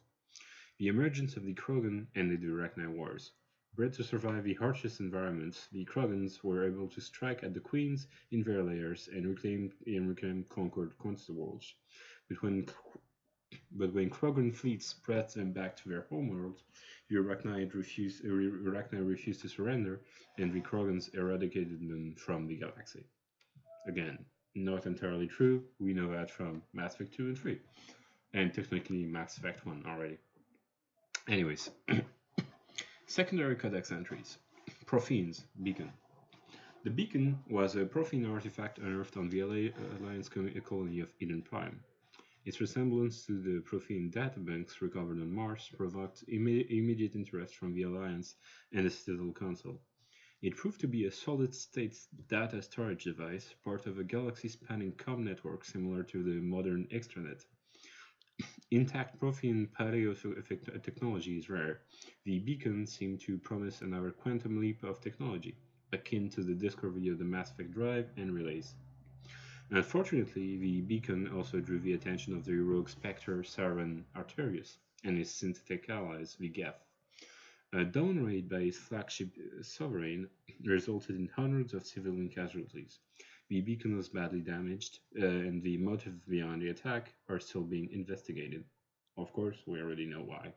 S1: The emergence of the Krogan ended the Arachni Wars. Bred to survive the harshest environments, the Krogans were able to strike at the Queens in their lairs and reclaim conquered worlds. But when Krogan fleets brought them back to their homeworld, the Arachni refused to surrender, and the Krogans eradicated them from the galaxy. Again, not entirely true. We know that from Mass Effect 2 and 3, and technically Mass Effect 1 already. Anyways, secondary Codex entries. Profane's Beacon. The beacon was a profane artifact unearthed on the Alliance colony of Eden Prime. Its resemblance to the profane databanks recovered on Mars provoked immediate interest from the Alliance and the Citadel Council. It proved to be a solid-state data storage device, part of a galaxy-spanning comm network similar to the modern extranet. Intact profane paleo technology is rare. The beacon seemed to promise another quantum leap of technology, akin to the discovery of the Mass Effect drive and relays. Unfortunately, the beacon also drew the attention of the rogue Spectre Saran Arterius and his synthetic allies, the Gaf. A dawn raid by his flagship Sovereign resulted in hundreds of civilian casualties. The beacon was badly damaged, and the motives behind the attack are still being investigated. Of course, we already know why.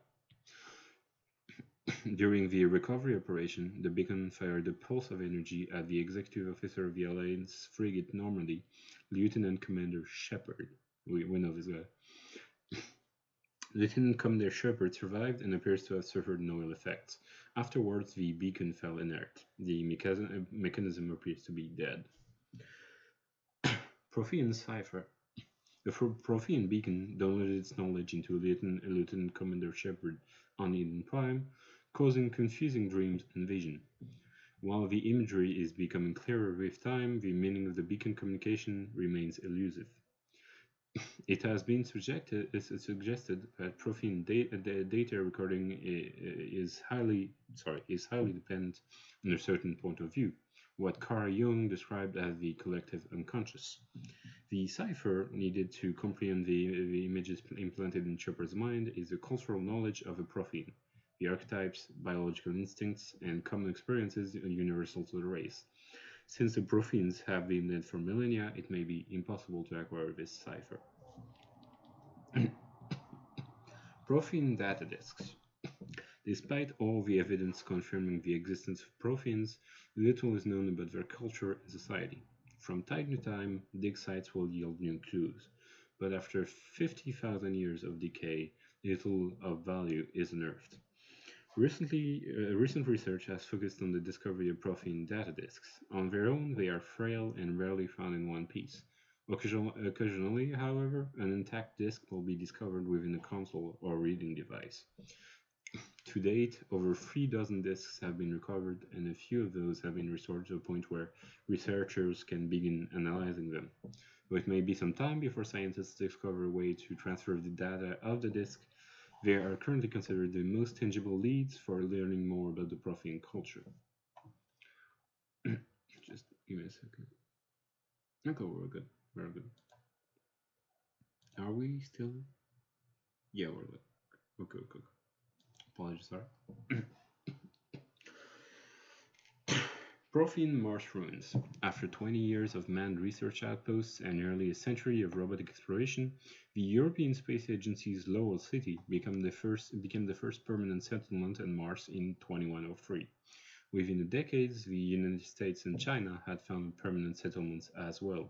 S1: During the recovery operation, the beacon fired a pulse of energy at the executive officer of the Alliance frigate Normandy, Lieutenant Commander Shepard. We know this guy. Lieutenant Commander Shepard survived and appears to have suffered no ill effects. Afterwards, the beacon fell inert. The mechanism appears to be dead. Profane Cipher. The Profane beacon downloaded its knowledge into Lieutenant Commander Shepard on Eden Prime, causing confusing dreams and vision. While the imagery is becoming clearer with time, the meaning of the beacon communication remains elusive. It has been suggested that profane data recording is highly dependent on a certain point of view, what Carl Jung described as the collective unconscious. The cipher needed to comprehend the images implanted in Shepard's mind is the cultural knowledge of a profane, the archetypes, biological instincts, and common experiences universal to the race. Since the profanes have been dead for millennia, it may be impossible to acquire this cipher. Profane data disks. Despite all the evidence confirming the existence of profanes, little is known about their culture and society. From time to time, dig sites will yield new clues, but after 50,000 years of decay, little of value is unearthed. Recent research has focused on the discovery of profane data disks. On their own, they are frail and rarely found in one piece. Occasionally, however, an intact disk will be discovered within a console or reading device. To date, over 3 dozen disks have been recovered, and a few of those have been restored to a point where researchers can begin analyzing them. Though it may be some time before scientists discover a way to transfer the data of the disk, they are currently considered the most tangible leads for learning more about the profane culture. Just give me a second. Okay, we're good. We're good. Are we still? Yeah, we're good. Okay. Apologies, sorry. Profane Mars ruins. After 20 years of manned research outposts and nearly a century of robotic exploration, the European Space Agency's Lowell City became the first permanent settlement on Mars in 2103. Within the decades, the United States and China had found permanent settlements as well.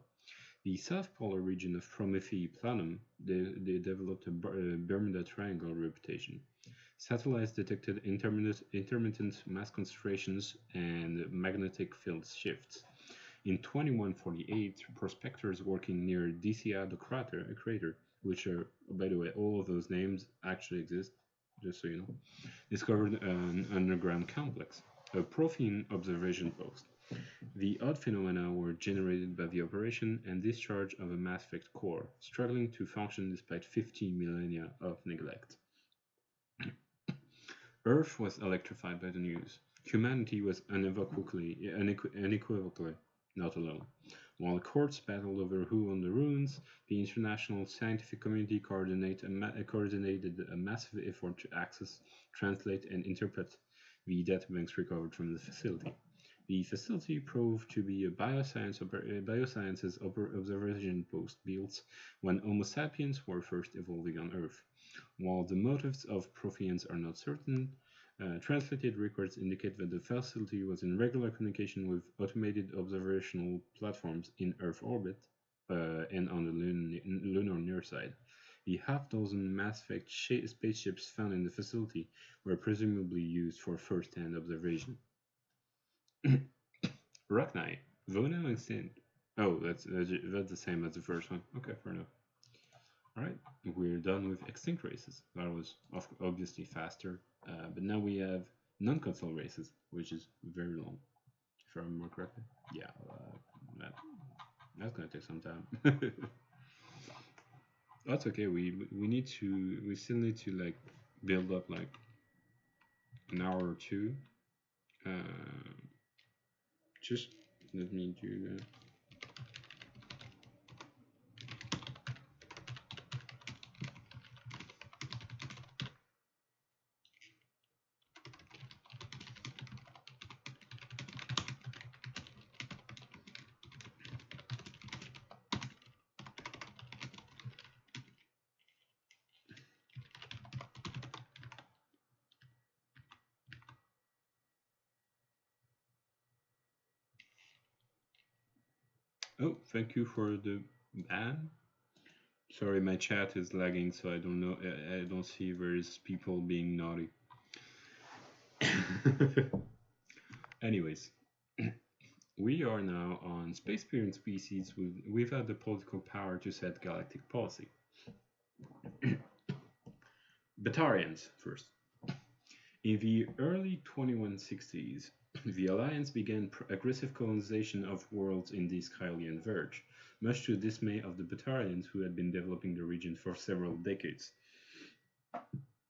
S1: The South Polar region of Prometheus Planum they developed a Bermuda Triangle reputation. Satellites detected intermittent mass concentrations and magnetic field shifts. In 2148, prospectors working near Diciado crater, which are, by the way, all of those names actually exist, just so you know, discovered an underground complex, a profane observation post. The odd phenomena were generated by the operation and discharge of a Mass Effect core, struggling to function despite 50 millennia of neglect. Earth was electrified by the news. Humanity was unequivocally not alone. While courts battled over who owned the ruins, the international scientific community coordinated a massive effort to access, translate, and interpret the databanks recovered from the facility. The facility proved to be a biosciences observation post built when Homo sapiens were first evolving on Earth. While the motives of Protheans are not certain, translated records indicate that the facility was in regular communication with automated observational platforms in Earth orbit and on the lunar near side. The half-dozen Mass Effect spaceships found in the facility were presumably used for first-hand observation. Rock Knight, Vona extinct. Oh, that's the same as the first one. Okay, fair enough. Alright, we're done with extinct races. That was obviously faster, but now we have non-console races, which is very long, if I remember correctly. Yeah, that's gonna take some time. That's okay. We still need to like build up like an hour or two. Just let me do that. Oh, thank you for the ban. Sorry, my chat is lagging, so I don't know. I don't see various people being naughty. Anyways, we are now on space period species without the political power to set galactic policy. Batarians first. In the early 2160s, the Alliance began aggressive colonization of worlds in the Skylian Verge, much to the dismay of the Batarians who had been developing the region for several decades.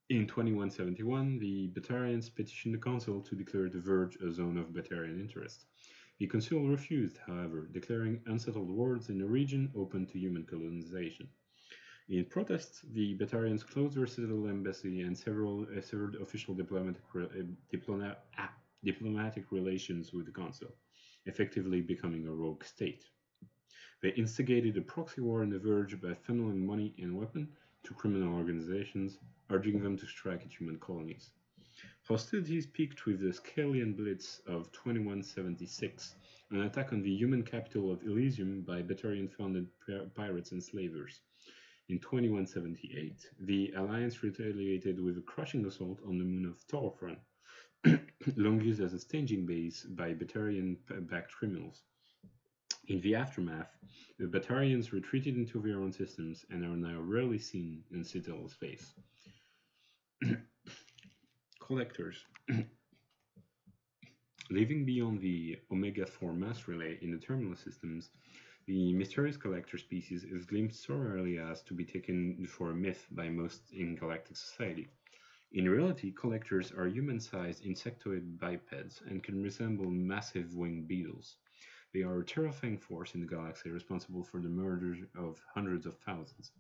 S1: In 2171, the Batarians petitioned the Council to declare the Verge a zone of Batarian interest. The Council refused, however, declaring unsettled worlds in the region open to human colonization. In protest, the Batarians closed their citadel embassy and severed official diplomatic relations with the Council, effectively becoming a rogue state. They instigated a proxy war in the Verge by funneling money and weapons to criminal organizations, urging them to strike at human colonies. Hostilities peaked with the Scalian Blitz of 2176, an attack on the human capital of Elysium by Batarian-funded pirates and slavers. In 2178, the Alliance retaliated with a crushing assault on the moon of Taurian, long used as a staging base by Batarian-backed criminals. In the aftermath, the Batarians retreated into their own systems and are now rarely seen in Citadel space. Collectors. Living beyond the Omega-4 mass relay in the terminal systems, the mysterious collector species is glimpsed so rarely as to be taken for a myth by most in galactic society. In reality, collectors are human-sized insectoid bipeds and can resemble massive winged beetles. They are a terrifying force in the galaxy responsible for the murder of hundreds of thousands.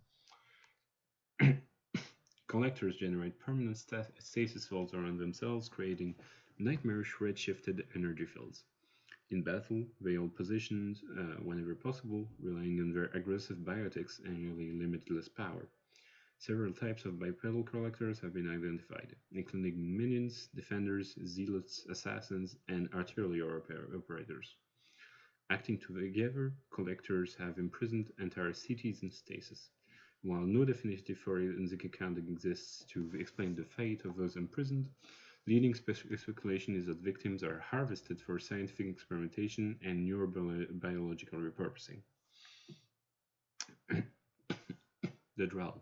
S1: Collectors generate permanent stasis fields around themselves, creating nightmarish red-shifted energy fields. In battle, they hold positions whenever possible, relying on their aggressive biotics and nearly limitless power. Several types of bipedal collectors have been identified, including minions, defenders, zealots, assassins, and artillery operators. Acting together, collectors have imprisoned entire cities in stasis. While no definitive forensic account exists to explain the fate of those imprisoned, leading speculation is that victims are harvested for scientific experimentation and neurobiological repurposing. The Drell.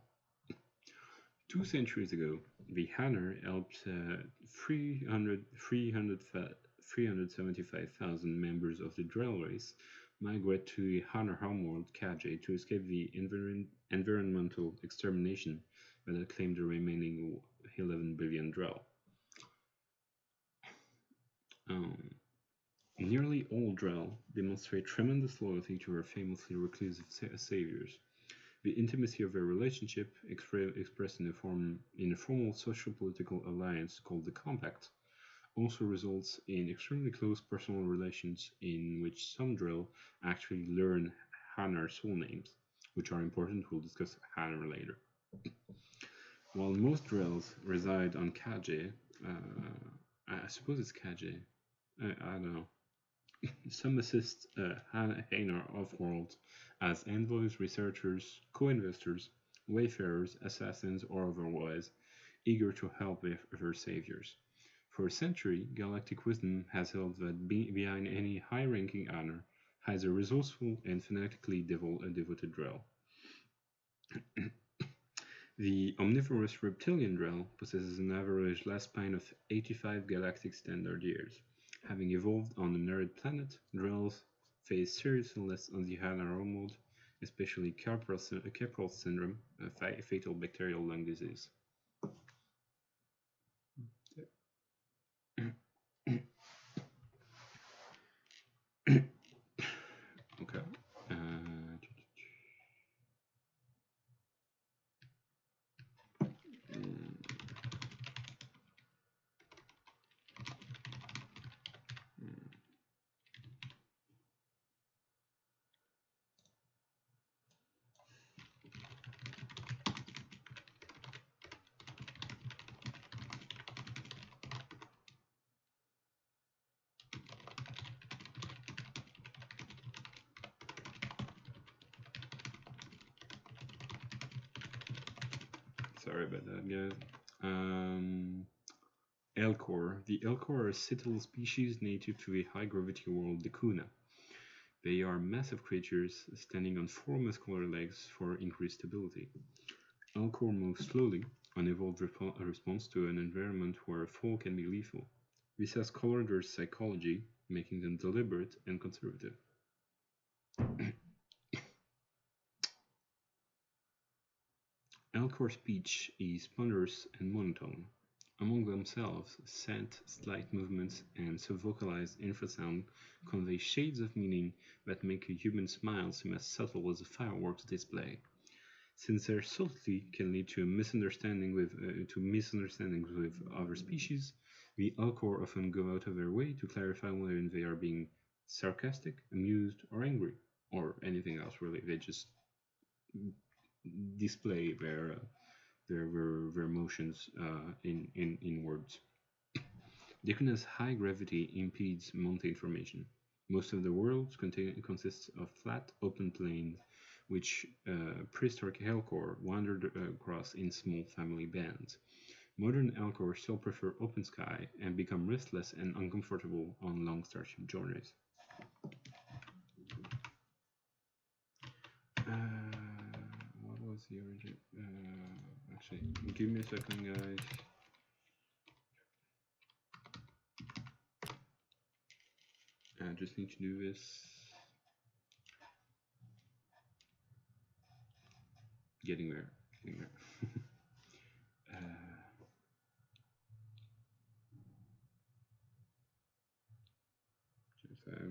S1: 2 centuries ago, the Hanner helped 375,000 members of the Drell race migrate to the Hanner homeworld Kajay to escape the environmental extermination that had claimed the remaining 11 billion Drell. Um, Nearly all Drell demonstrate tremendous loyalty to their famously reclusive saviors. The intimacy of their relationship, expressed in a formal social-political alliance called the Compact, also results in extremely close personal relations in which some Drell actually learn Hanar soul names, which are important. We'll discuss Hanar later. While most Drells reside on Kaje, I suppose it's Kaje, I don't know. Some assist Hanar off-world as envoys, researchers, co-investors, wayfarers, assassins, or otherwise, eager to help their saviors. For a century, galactic wisdom has held that behind any high-ranking honor hides a resourceful and fanatically devoted Drell. The omnivorous reptilian Drell possesses an average lifespan of 85 galactic standard years. Having evolved on an arid planet, Drells face serious illness on the Hanar mode, especially Capral syndrome, a fatal bacterial lung disease. Okay. Sorry about that, guys. Elcor. The Elcor are a Citadel species native to the high-gravity world Decuna. They are massive creatures standing on 4 muscular legs for increased stability. Elcor move slowly, an evolved response to an environment where a fall can be lethal. This has colored their psychology, making them deliberate and conservative. Elcor speech is ponderous and monotone. Among themselves, scent, slight movements, and subvocalized infrasound convey shades of meaning that make a human smile seem as subtle as a fireworks display. Since their subtlety can lead to misunderstandings with other species, the Elcor often go out of their way to clarify whether they are being sarcastic, amused, or angry, or anything else really. They just display their emotions in words. Decuna's high gravity impedes mountain formation. Most of the world consists of flat, open plains, which prehistoric Elcor wandered across in small family bands. Modern Elcor still prefer open sky and become restless and uncomfortable on long starship journeys. What was the origin? Actually, give me a second, guys. I just need to do this. Getting there.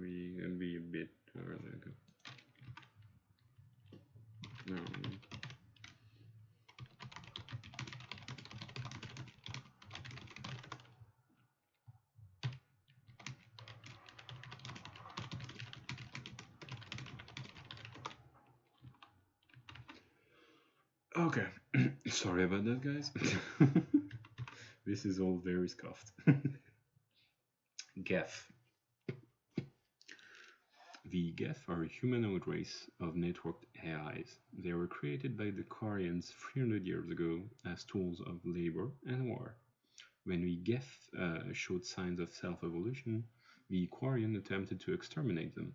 S1: We can be a bit early. No. Okay, sorry about that, guys. This is all very scuffed. Gaf. The Gaf are a humanoid race of networked AIs. They were created by the Turians 300 years ago as tools of labor and war. When the Gaf showed signs of self-evolution, the Quarian attempted to exterminate them.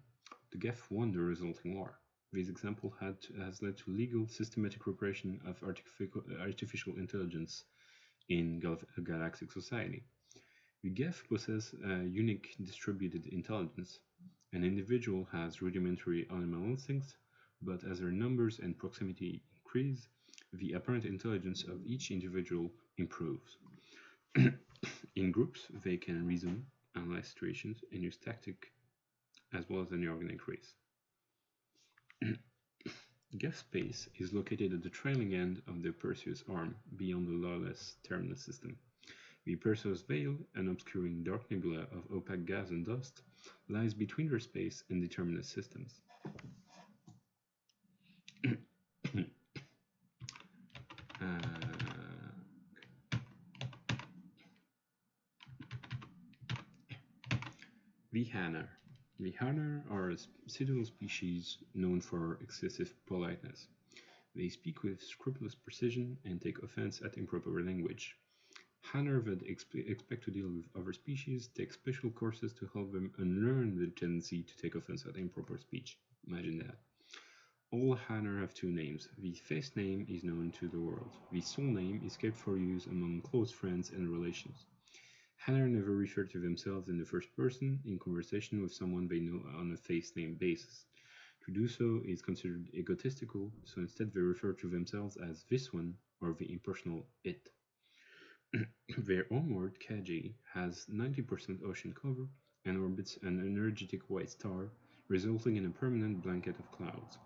S1: The Gaf won the resulting war. This example has led to legal, systematic repression of artificial intelligence in galactic society. The Gaf possess a unique distributed intelligence. An individual has rudimentary animal instincts, but as their numbers and proximity increase, the apparent intelligence of each individual improves. In groups, they can reason, analyze situations, and use tactic as well as an organic race. Gaf space is located at the trailing end of the Perseus arm, beyond the lawless terminus system. The Perseus veil, an obscuring dark nebula of opaque gas and dust, lies between their space and the terminus systems. Vihanar. Vihanar are a citadel species known for excessive politeness. They speak with scrupulous precision and take offense at improper language. Hanar that expect to deal with other species take special courses to help them unlearn the tendency to take offense at improper speech. Imagine that. All Hanar have two names. The face name is known to the world. The soul name is kept for use among close friends and relations. Hanar never refer to themselves in the first person in conversation with someone they know on a face name basis. To do so is considered egotistical, so instead they refer to themselves as this one or the impersonal it. Their onward Kaji has 90% ocean cover and orbits an energetic white star, resulting in a permanent blanket of clouds.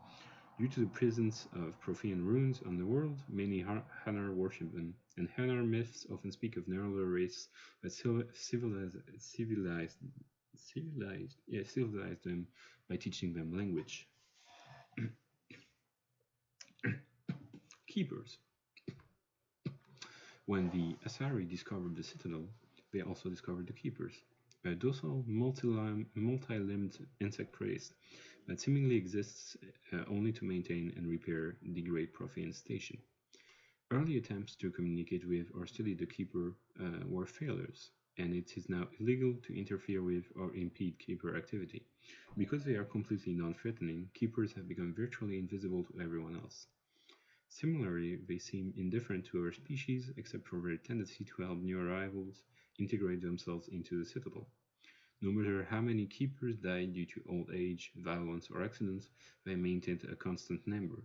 S1: Due to the presence of profane runes on the world, many Hanar worship them, and Hanar myths often speak of an earlier race that civilized them by teaching them language. Keepers. When the Asari discovered the citadel, they also discovered the Keepers, a docile, multi-limbed insect race that seemingly exists only to maintain and repair the Great Profane Station. Early attempts to communicate with or study the Keeper were failures, and it is now illegal to interfere with or impede Keeper activity. Because they are completely non-threatening, Keepers have become virtually invisible to everyone else. Similarly, they seem indifferent to our species except for their tendency to help new arrivals integrate themselves into the citadel. No matter how many Keepers died due to old age, violence, or accidents, they maintained a constant number.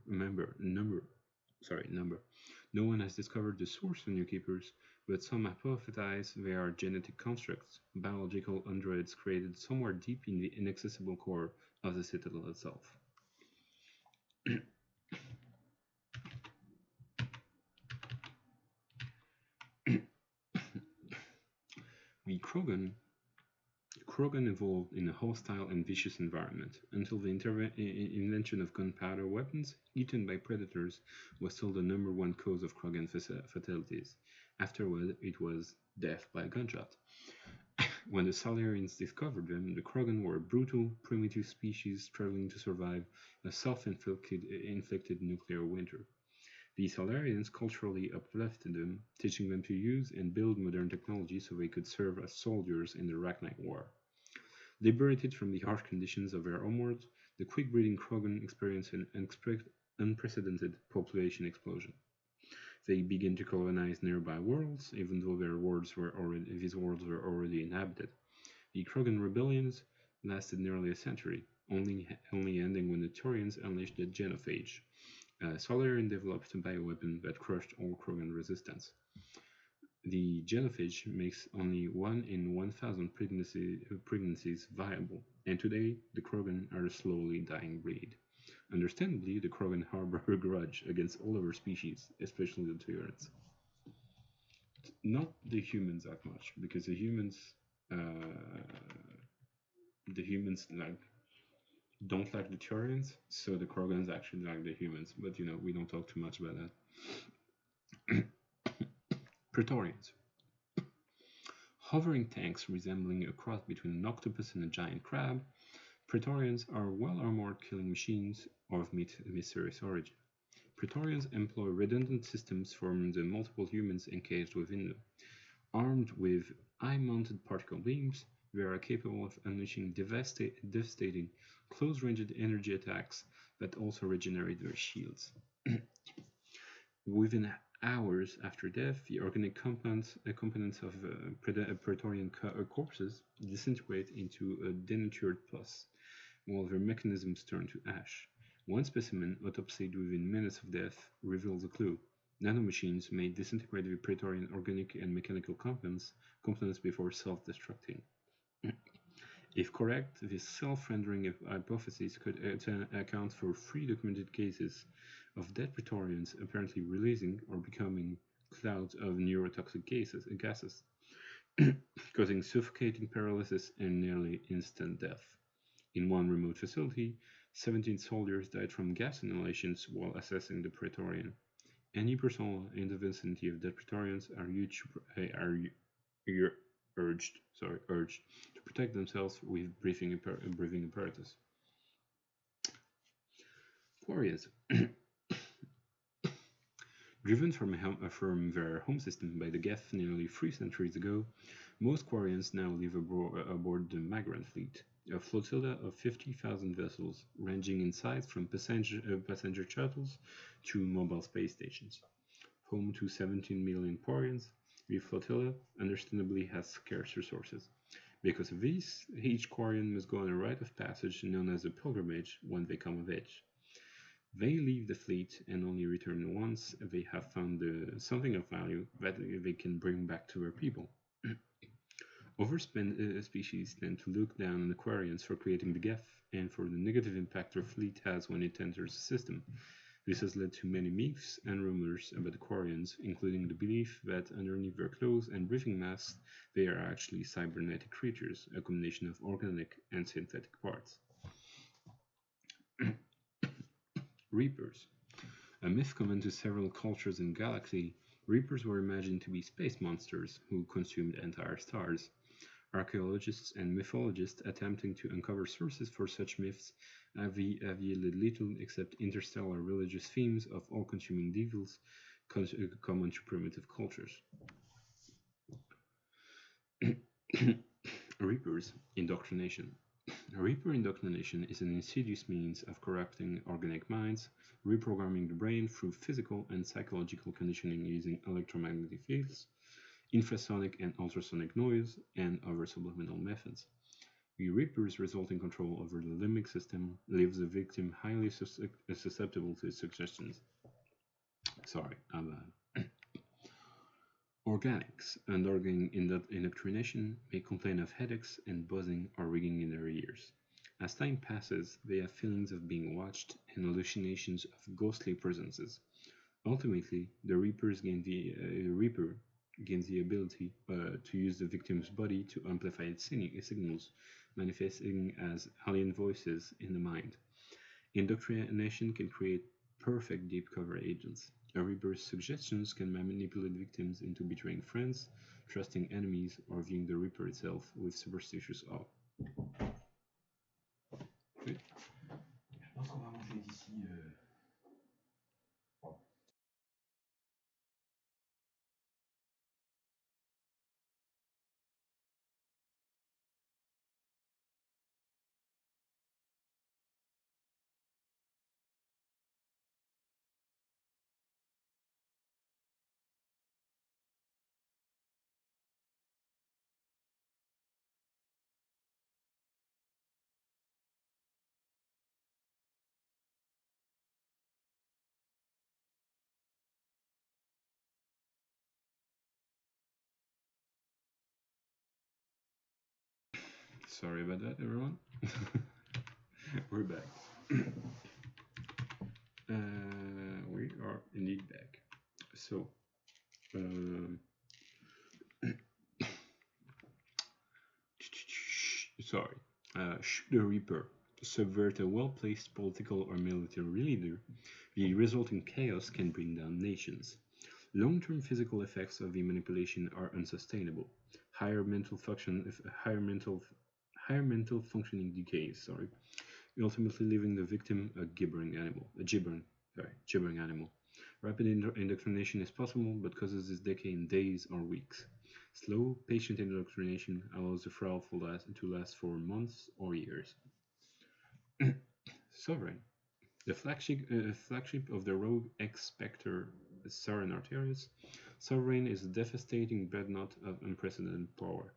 S1: No one has discovered the source of new Keepers, but some hypothesize they are genetic constructs, biological androids created somewhere deep in the inaccessible core of the citadel itself. The Krogan evolved in a hostile and vicious environment, until the invention of gunpowder weapons, eaten by predators, was still the number one cause of Krogan fatalities. Afterward, it was death by gunshot. When the Salarians discovered them, the Krogan were a brutal, primitive species struggling to survive a self-inflicted nuclear winter. The Salarians culturally uplifted them, teaching them to use and build modern technology so they could serve as soldiers in the Arachnite War. Liberated from the harsh conditions of their homeworld, the quick-breeding Krogan experienced an unprecedented population explosion. They began to colonize nearby worlds, even though these worlds were already inhabited. The Krogan rebellions lasted nearly a century, only ending when the Turians unleashed the Genophage. Solarian developed a bioweapon that crushed all Krogan resistance. The Genophage makes only 1 in 1,000 pregnancies viable, and today the Krogan are a slowly dying breed. Understandably, the Krogan harbor a grudge against all other species, especially the Turians. Not the humans that much, because the humans don't like the Turians, so the Krogans actually like the humans, but we don't talk too much about that. Praetorians. Hovering tanks resembling a cross between an octopus and a giant crab, Praetorians are well-armored killing machines of mysterious origin. Praetorians employ redundant systems from the multiple humans encaged within them. Armed with eye-mounted particle beams, they are capable of unleashing devastating, close-ranged energy attacks that also regenerate their shields. Within hours after death, the organic components of Praetorian corpses disintegrate into a denatured pus, while their mechanisms turn to ash. One specimen, autopsied within minutes of death, reveals a clue. Nanomachines may disintegrate the Praetorian organic and mechanical components before self-destructing. If correct, this self-rendering hypothesis could account for 3 documented cases of dead Praetorians apparently releasing or becoming clouds of neurotoxic gases, causing suffocating paralysis and nearly instant death. In one remote facility, 17 soldiers died from gas inhalations while assessing the Praetorian. Any personnel in the vicinity of dead Praetorians are urged to protect themselves with breathing apparatus. Warriors. Driven from their home system by the Gaf nearly 3 centuries ago, most Quarians now live aboard the Migrant Fleet, a flotilla of 50,000 vessels, ranging in size from passenger shuttles to mobile space stations. Home to 17 million Quarians, the flotilla understandably has scarce resources. Because of this, each Quarian must go on a rite of passage known as a pilgrimage when they come of age. They leave the fleet and only return once they have found something of value that they can bring back to their people. Other species tend to look down on Aquarians for creating the Gef and for the negative impact their fleet has when it enters the system. This has led to many myths and rumors about Aquarians, including the belief that underneath their clothes and breathing masks, they are actually cybernetic creatures, a combination of organic and synthetic parts. Reapers. A myth common to several cultures in the galaxy, Reapers were imagined to be space monsters who consumed entire stars. Archaeologists and mythologists attempting to uncover sources for such myths have yielded little except interstellar religious themes of all-consuming devils common to primitive cultures. Reapers indoctrination. Reaper indoctrination is an insidious means of corrupting organic minds, reprogramming the brain through physical and psychological conditioning using electromagnetic fields, infrasonic and ultrasonic noise, and other subliminal methods. The Reaper's resulting control over the limbic system leaves the victim highly susceptible to suggestions. Sorry, I'm bad. Organics undergoing indoctrination may complain of headaches and buzzing or ringing in their ears. As time passes, they have feelings of being watched and hallucinations of ghostly presences. Ultimately, the Reaper gains the ability to use the victim's body to amplify its signals, manifesting as alien voices in the mind. Indoctrination can create perfect deep cover agents. A Reaper's suggestions can manipulate victims into betraying friends, trusting enemies, or viewing the Reaper itself with superstitious awe. Oui. Je pense qu'on va manger d'ici. Sorry about that, everyone. We're back. We are indeed back. So, should the Reaper subvert a well-placed political or military leader, the resulting chaos can bring down nations. Long-term physical effects of the manipulation are unsustainable. Higher mental functioning decays, ultimately leaving the victim a gibbering animal. Rapid indoctrination is possible, but causes this decay in days or weeks. Slow, patient indoctrination allows the fraud to last for months or years. Sovereign. The flagship of the rogue ex-Spectre Sarin Arterius, Sovereign is a devastating dreadnought of unprecedented power.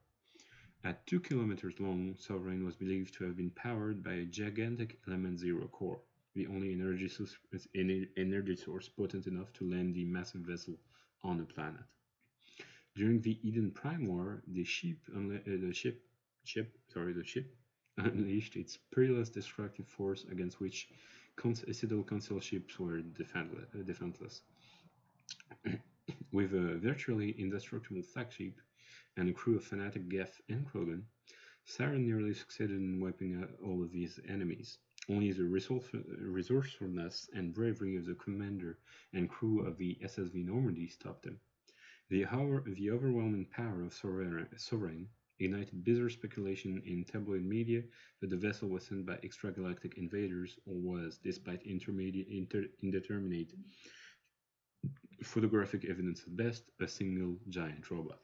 S1: At 2 kilometers long, Sovereign was believed to have been powered by a gigantic Element Zero core, the only energy source potent enough to land the massive vessel on a planet. During the Eden Prime War, the ship unleashed its perilous destructive force against which Citadel Council ships were defenseless. With a virtually indestructible flagship and a crew of fanatic Gaf and Krogan, Sauron nearly succeeded in wiping out all of these enemies. Only the resourcefulness and bravery of the commander and crew of the SSV Normandy stopped him. The overwhelming power of Sovereign ignited bizarre speculation in tabloid media that the vessel was sent by extragalactic invaders or was, despite indeterminate photographic evidence at best, a single giant robot.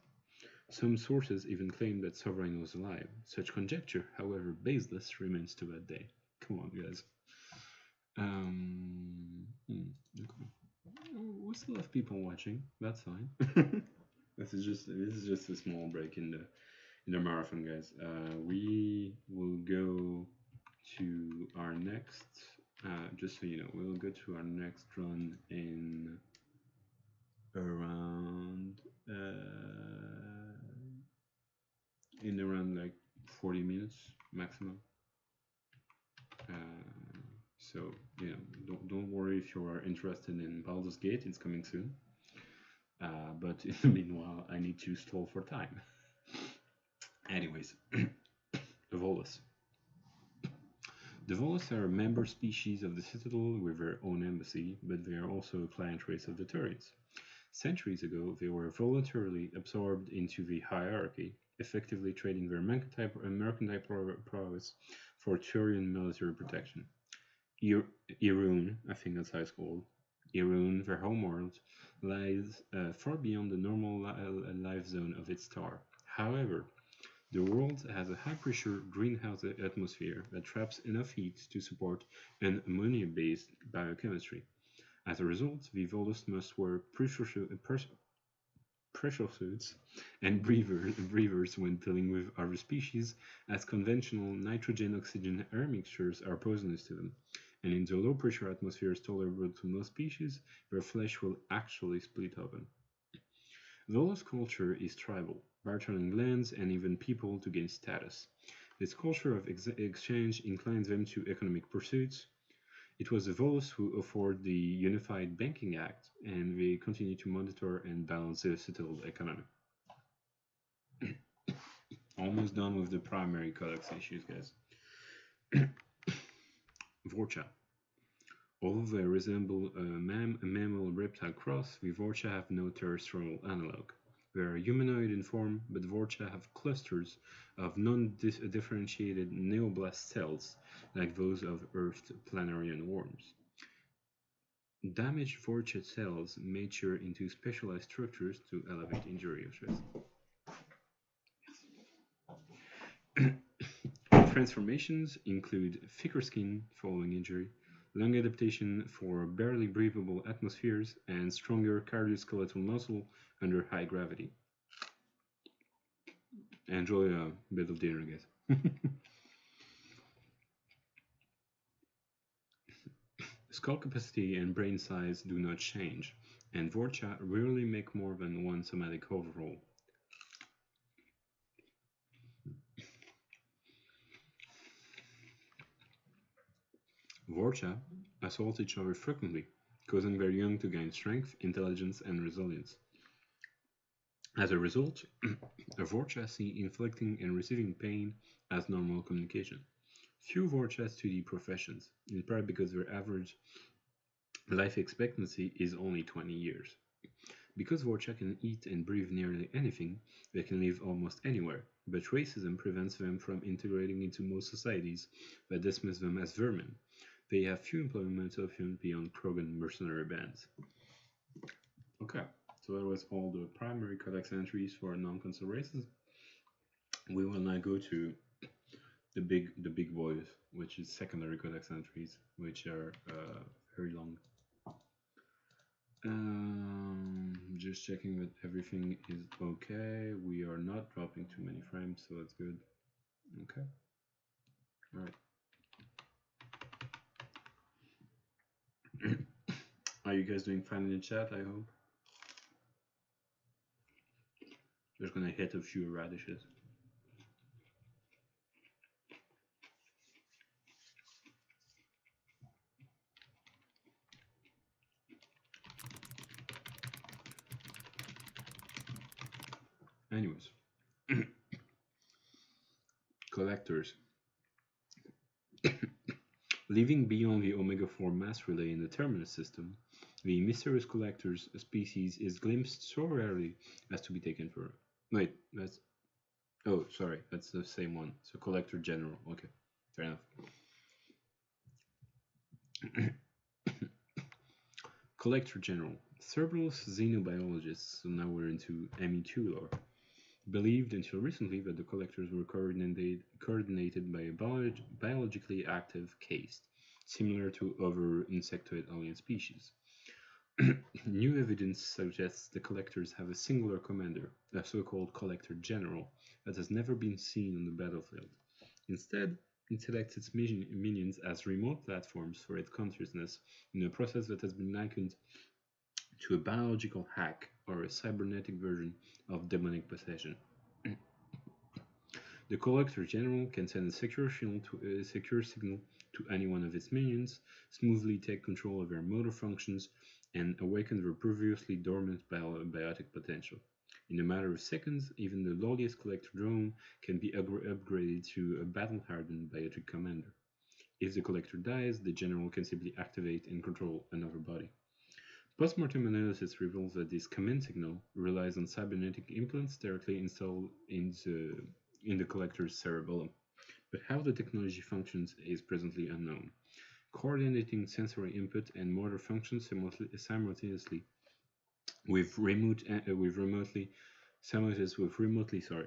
S1: Some sources even claim that Sovereign was alive. Such conjecture, however baseless, remains to that day. Come on, guys. Okay. We still have people watching. That's fine. This is just a small break in the marathon, guys. We will go to our next. Just so you know, we'll go to our next run in around like 40 minutes maximum. So don't worry if you are interested in Baldur's Gate. It's coming soon. But in the meanwhile, I need to stall for time. Anyways, the Volus. The Volus are a member species of the Citadel with their own embassy, but they are also a client race of the Turians. Centuries ago, they were voluntarily absorbed into the hierarchy, effectively trading their mercantile prowess for Turian military protection. Irun, I think that's how it's called. Irun, their homeworld, lies far beyond the normal life zone of its star. However, the world has a high-pressure greenhouse atmosphere that traps enough heat to support an ammonia-based biochemistry. As a result, the Volus must wear pressure suits and breathers when dealing with other species, as conventional nitrogen-oxygen air mixtures are poisonous to them. And in the low-pressure atmospheres tolerable to most species, their flesh will actually split open. Volus culture is tribal, bartering lands and even people to gain status. This culture of exchange inclines them to economic pursuits. It was the Volus who authored the Unified Banking Act, and they continue to monitor and balance the Citadel economy. Almost done with the primary Codex issues, guys. Vorcha. Although they resemble a mammal-reptile cross, the Vorcha have no terrestrial analog. They are humanoid in form, but Vorcha have clusters of non-differentiated neoblast cells, like those of Earth's planarian worms. Damaged Vorcha cells mature into specialized structures to elevate injury or stress. Transformations include thicker skin following injury, lung adaptation for barely breathable atmospheres, and stronger cardiovascular muscle under high gravity. Enjoy a bit of dinner, guys. Skull capacity and brain size do not change, and Vorcha rarely make more than one somatic overhaul. Vorcha assault each other frequently, causing their young to gain strength, intelligence, and resilience. As a result, a Vorcha see inflicting and receiving pain as normal communication. Few Vorcha study professions, in part because their average life expectancy is only 20 years. Because Vorcha can eat and breathe nearly anything, they can live almost anywhere, but racism prevents them from integrating into most societies that dismiss them as vermin. They have few employment options beyond Krogan mercenary bands. Okay, so that was all the primary Codex entries for non-console races. We will now go to the big boys, which is secondary Codex entries, which are very long. Just checking that everything is okay. We are not dropping too many frames, so that's good. Okay. All right. Are you guys doing fine in the chat? I hope. Just gonna hit a few radishes. Anyways, collectors. Leaving beyond the Omega-4 mass relay in the Terminus system, the mysterious collectors species is glimpsed so rarely as to be taken for. Wait, that's. Oh, sorry, that's the same one. So, Collector General. Okay, fair enough. Collector General. Cerberus xenobiologists, so now we're into ME2 lore, believed until recently that the collectors were coordinated by a biologically active caste, similar to other insectoid alien species. New evidence suggests the collectors have a singular commander, a so-called collector general, that has never been seen on the battlefield. Instead, it selects its minions as remote platforms for its consciousness in a process that has been likened to a biological hack or a cybernetic version of demonic possession. The Collector General can send a secure signal to any one of its minions, smoothly take control of their motor functions, and awaken their previously dormant biotic potential. In a matter of seconds, even the lowliest Collector drone can be upgraded to a battle-hardened biotic commander. If the Collector dies, the General can simply activate and control another body. Postmortem analysis reveals that this command signal relies on cybernetic implants directly installed in the collector's cerebellum, but how the technology functions is presently unknown. Coordinating sensory input and motor functions simultaneously with remotely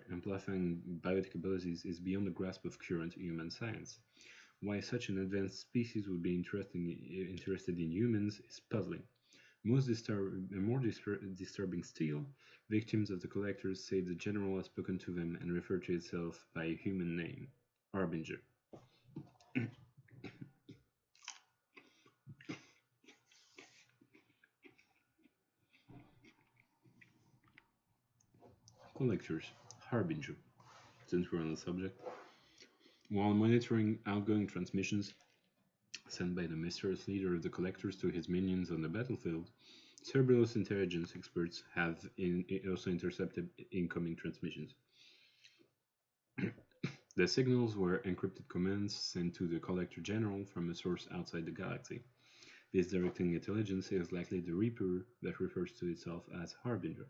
S1: amplifying biotic abilities is beyond the grasp of current human science. Why such an advanced species would be interested in humans is puzzling. More disturbing still, victims of the collectors say the general has spoken to them and referred to itself by a human name, Harbinger. Collectors, Harbinger. Since we're on the subject, while monitoring outgoing transmissions sent by the mysterious leader of the collectors to his minions on the battlefield, Cerberus intelligence experts have also intercepted incoming transmissions. The signals were encrypted commands sent to the Collector General from a source outside the galaxy. This directing intelligence is likely the Reaper that refers to itself as Harbinger.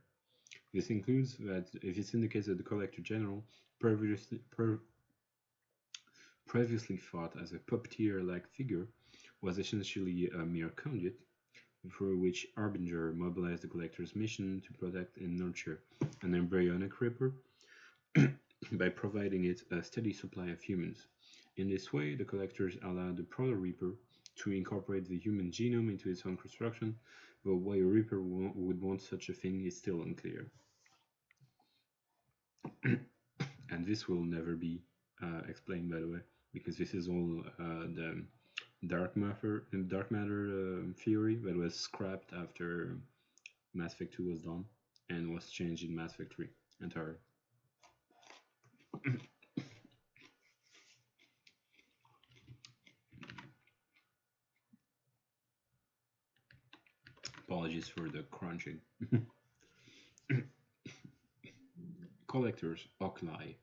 S1: This includes that this indicates that the Collector General previously thought as a puppeteer-like figure was essentially a mere conduit through which Harbinger mobilized the Collector's mission to protect and nurture an embryonic Reaper by providing it a steady supply of humans. In this way, the Collectors allowed the Proto-Reaper to incorporate the human genome into its own construction, though why a Reaper would want such a thing is still unclear. And this will never be explained, by the way, because this is all the dark matter theory that was scrapped after Mass Effect 2 was done and was changed in Mass Effect 3 entirely. Apologies for the crunching. Collectors, Oculi.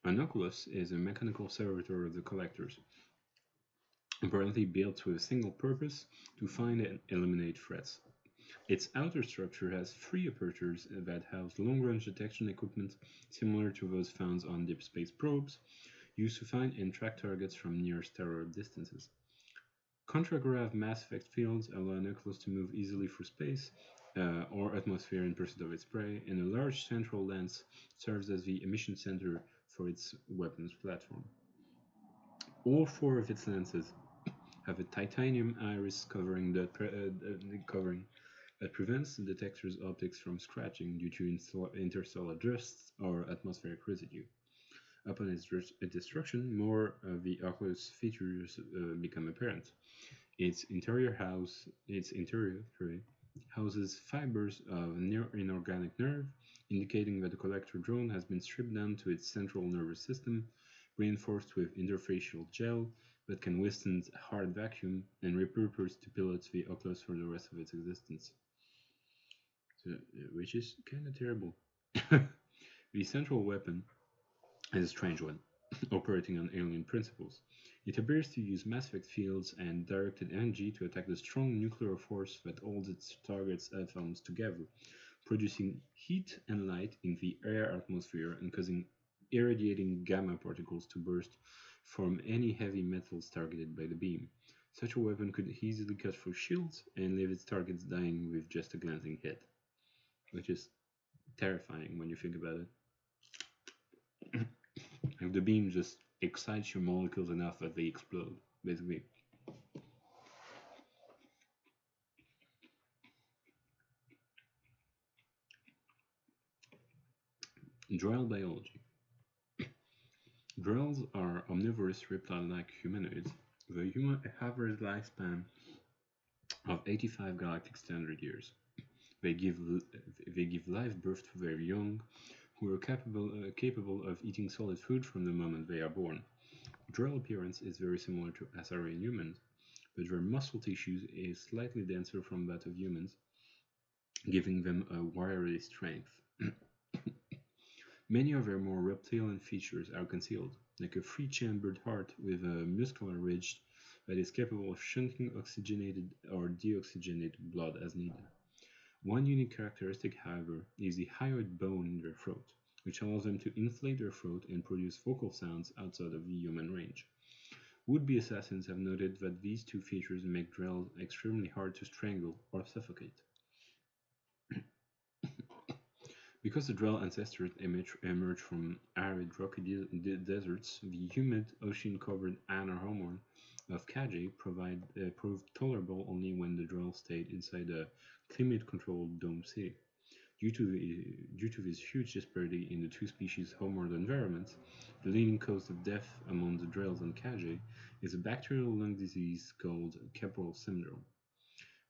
S1: An oculus is a mechanical servitor of the collectors, apparently built with a single purpose: to find and eliminate threats. Its outer structure has 3 apertures that house long-range detection equipment similar to those found on deep space probes, used to find and track targets from near stellar distances. Contragrav mass effect fields allow an oculus to move easily through space or atmosphere in pursuit of its prey, and a large central lens serves as the emission center for its weapons platform. All 4 of its lenses have a titanium iris covering that prevents the detector's optics from scratching due to interstellar drifts or atmospheric residue. Upon its destruction, more of the oculus features become apparent. Its interior houses fibers of inorganic nerve, indicating that the collector drone has been stripped down to its central nervous system, reinforced with interfacial gel that can withstand a hard vacuum, and repurposed to pilot the oculus for the rest of its existence. So, which is kind of terrible. The central weapon is a strange one, operating on alien principles. It appears to use mass effect fields and directed energy to attack the strong nuclear force that holds its target's atoms together, producing heat and light in the air atmosphere and causing irradiating gamma particles to burst from any heavy metals targeted by the beam. Such a weapon could easily cut through shields and leave its targets dying with just a glancing hit, which is terrifying when you think about it. If the beam just excites your molecules enough that they explode, basically. Drell biology. Drells are omnivorous reptile-like humanoids with a human average lifespan of 85 galactic standard years. They give live birth to their young, who are capable of eating solid food from the moment they are born. Drell appearance is very similar to Asari humans, but their muscle tissue is slightly denser from that of humans, giving them a wiry strength. Many of their more reptilian features are concealed, like a three-chambered heart with a muscular ridge that is capable of shunting oxygenated or deoxygenated blood as needed. One unique characteristic, however, is the hyoid bone in their throat, which allows them to inflate their throat and produce vocal sounds outside of the human range. Would-be assassins have noted that these two features make Drells extremely hard to strangle or suffocate. Because the Drell ancestors emerged from arid rocky deserts, the humid, ocean-covered annar homeworld of Kage proved tolerable only when the Drell stayed inside a climate-controlled dome city. Due to this huge disparity in the two species' homeworld environments, the leading cause of death among the Drells and Kage is a bacterial lung disease called Capral syndrome.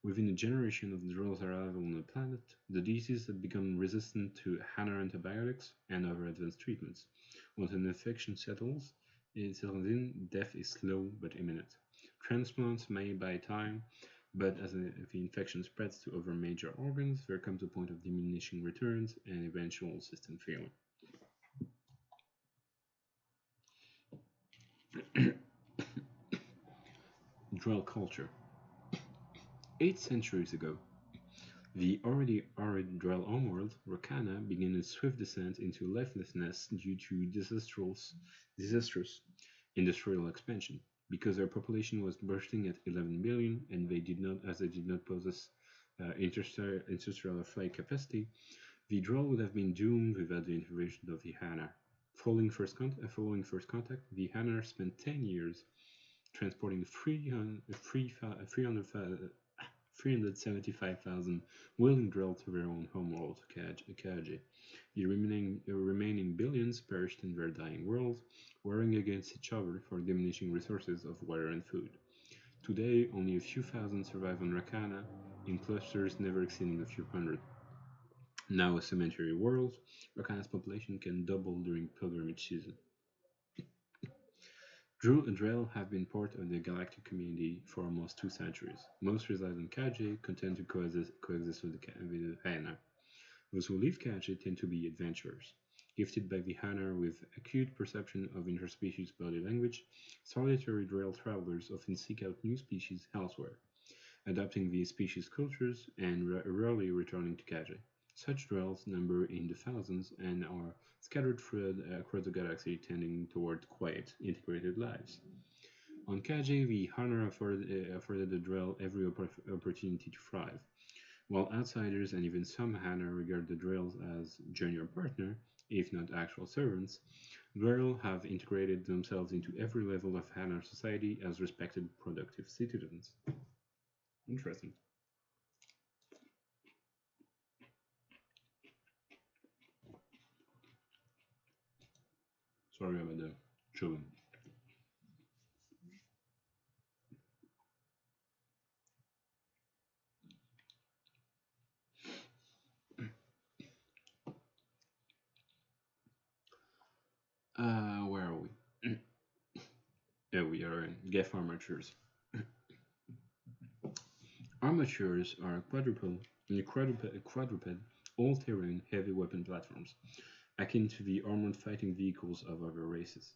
S1: Within a generation of the Drell's arrival on the planet, the disease had become resistant to Hanar antibiotics and other advanced treatments. Once an infection settles in, death is slow but imminent. Transplants may buy time, but as the infection spreads to other major organs, there comes a point of diminishing returns and eventual system failure. Drell culture. 8 centuries ago, the already arid Drell homeworld, Rakana, began its swift descent into lifelessness due to disastrous industrial expansion. Because their population was bursting at 11 billion, and they did not possess industrial flight capacity, the Drell would have been doomed without the intervention of the Hanar. Following first contact, the Hanar spent 10 years transporting 375,000 willing Drell to their own homeworld, Kage. The remaining billions perished in their dying world, warring against each other for diminishing resources of water and food. Today, only a few thousand survive on Rakana, in clusters never exceeding a few hundred. Now a cemetery world, Rakana's population can double during pilgrimage season. Drell have been part of the galactic community for almost 2 centuries. Most reside in Kage, content to coexist with the Hanar. Those who leave Kage tend to be adventurers. Gifted by the Hanar with acute perception of interspecies body language, solitary Drell travelers often seek out new species elsewhere, adapting these species' cultures and rarely returning to Kage. Such Drells number in the thousands and are scattered across the galaxy, tending toward quiet, integrated lives. On Kage, the Hanar afforded the Drell every opportunity to thrive. While outsiders and even some Hanar regard the Drells as junior partner, if not actual servants, Drell have integrated themselves into every level of Hanar society as respected, productive citizens. Interesting. Sorry about the chewing. Where are we? Yeah, we are in Gaf armatures. Armatures are quadruped, all-terrain heavy weapon platforms. akin to the armored fighting vehicles of other races.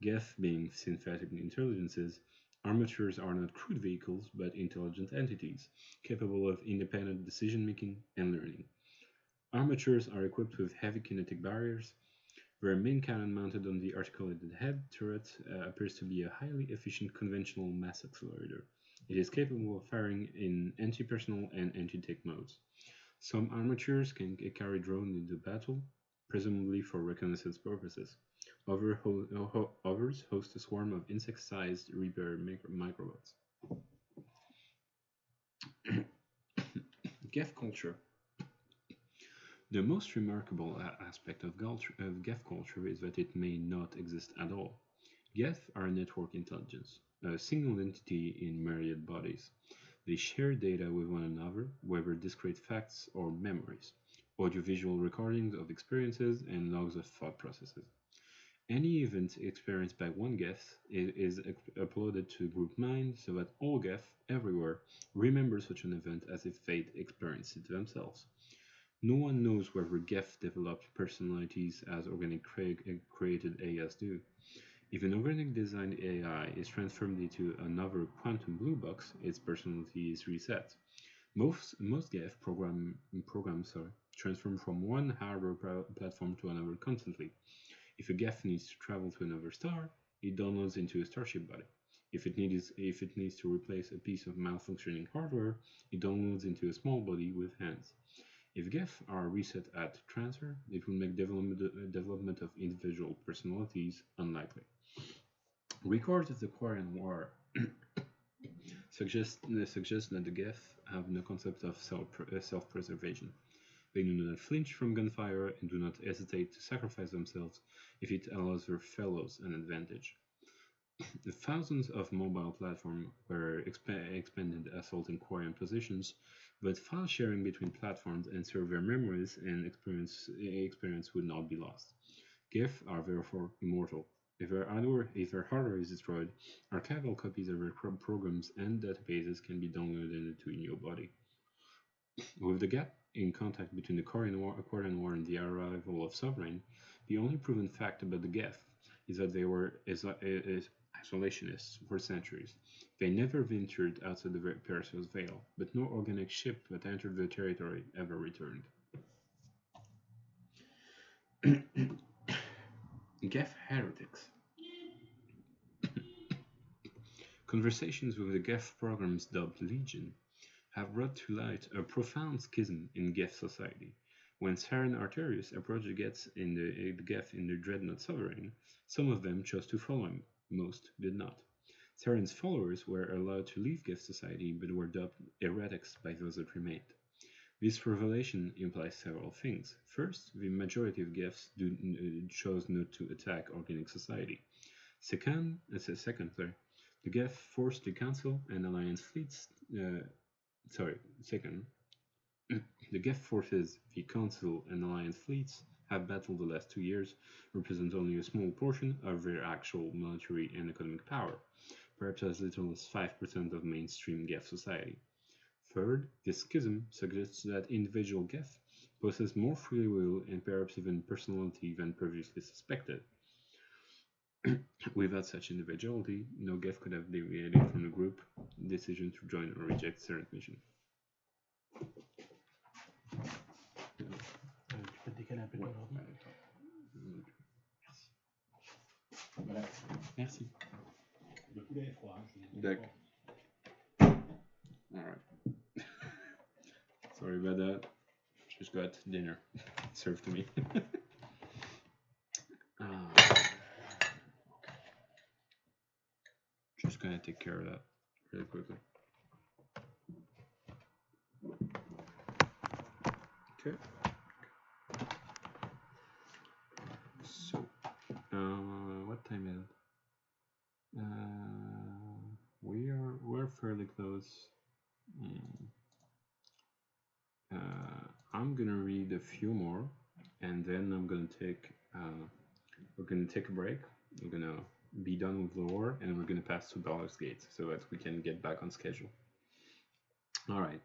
S1: Geth being synthetic intelligences, armatures are not crude vehicles but intelligent entities, capable of independent decision-making and learning. Armatures are equipped with heavy kinetic barriers. Their main cannon mounted on the articulated head turret appears to be a highly efficient conventional mass accelerator. It is capable of firing in anti-personnel and anti-tank modes. Some armatures can carry drones into battle, presumably for reconnaissance purposes. Others host a swarm of insect-sized Reaper microbots. Geth culture. The most remarkable aspect of Geth culture is that it may not exist at all. Geth are a network intelligence, a single entity in myriad bodies. They share data with one another, whether discrete facts or memories, audiovisual recordings of experiences, and logs of thought processes. Any event experienced by one Geth is uploaded to group mind so that all Geth everywhere remember such an event as if they'd experienced it themselves. No one knows whether Geth developed personalities as organic created AIs do. If an organic designed AI is transformed into another quantum blue box, its personality is reset. Most Geth programs transform from one hardware platform to another constantly. If a Geth needs to travel to another star, it downloads into a starship body. If it needs to replace a piece of malfunctioning hardware, it downloads into a small body with hands. If Geth are reset at transfer, it will make development of individual personalities unlikely. Records of the Quarian War suggest that the Geth have no concept of self-preservation. They do not flinch from gunfire and do not hesitate to sacrifice themselves if it allows their fellows an advantage. The thousands of mobile platforms were expanded assaulting Quarian positions, but file sharing between platforms and server memories and experience would not be lost. Geth are therefore immortal. If their hardware is destroyed, archival copies of their programs and databases can be downloaded into a new body. With the gap in contact between the Quarian War and the arrival of Sovereign, the only proven fact about the Geth is that they were isolationists for centuries. They never ventured outside the Perseus Veil, but no organic ship that entered their territory ever returned. Geth heretics. Conversations with the Geth programs dubbed Legion have brought to light a profound schism in Geth society. When Saren Arterius approached the Geth in the Dreadnought Sovereign, some of them chose to follow him, most did not. Saren's followers were allowed to leave Geth society but were dubbed heretics by those that remained. This revelation implies several things. First, the majority of Geths chose not to attack organic society. Second, the Geth forced the Council and Alliance fleets. Second, the Geth forces, the Council and Alliance fleets, have battled the last 2 years, represent only a small portion of their actual military and economic power, perhaps as little as 5% of mainstream Geth society. Third, this schism suggests that individual Geth possess more free will and perhaps even personality than previously suspected. Without such individuality, no Geth could have deviated from the group decision to join or reject certain mission.
S2: Tu peux te décaler un peu ton ordi. Voilà.
S1: Merci.
S2: Le poulet est froid.
S1: D'accord. Alright. Sorry about that. Just got dinner served to me. Just gonna take care of that really quickly. Okay. So, what time is it? We're fairly close. I'm gonna read a few more, and then we're gonna take a break. We're gonna be done with the war, and we're gonna pass to Baldur's Gate so that we can get back on schedule. All right,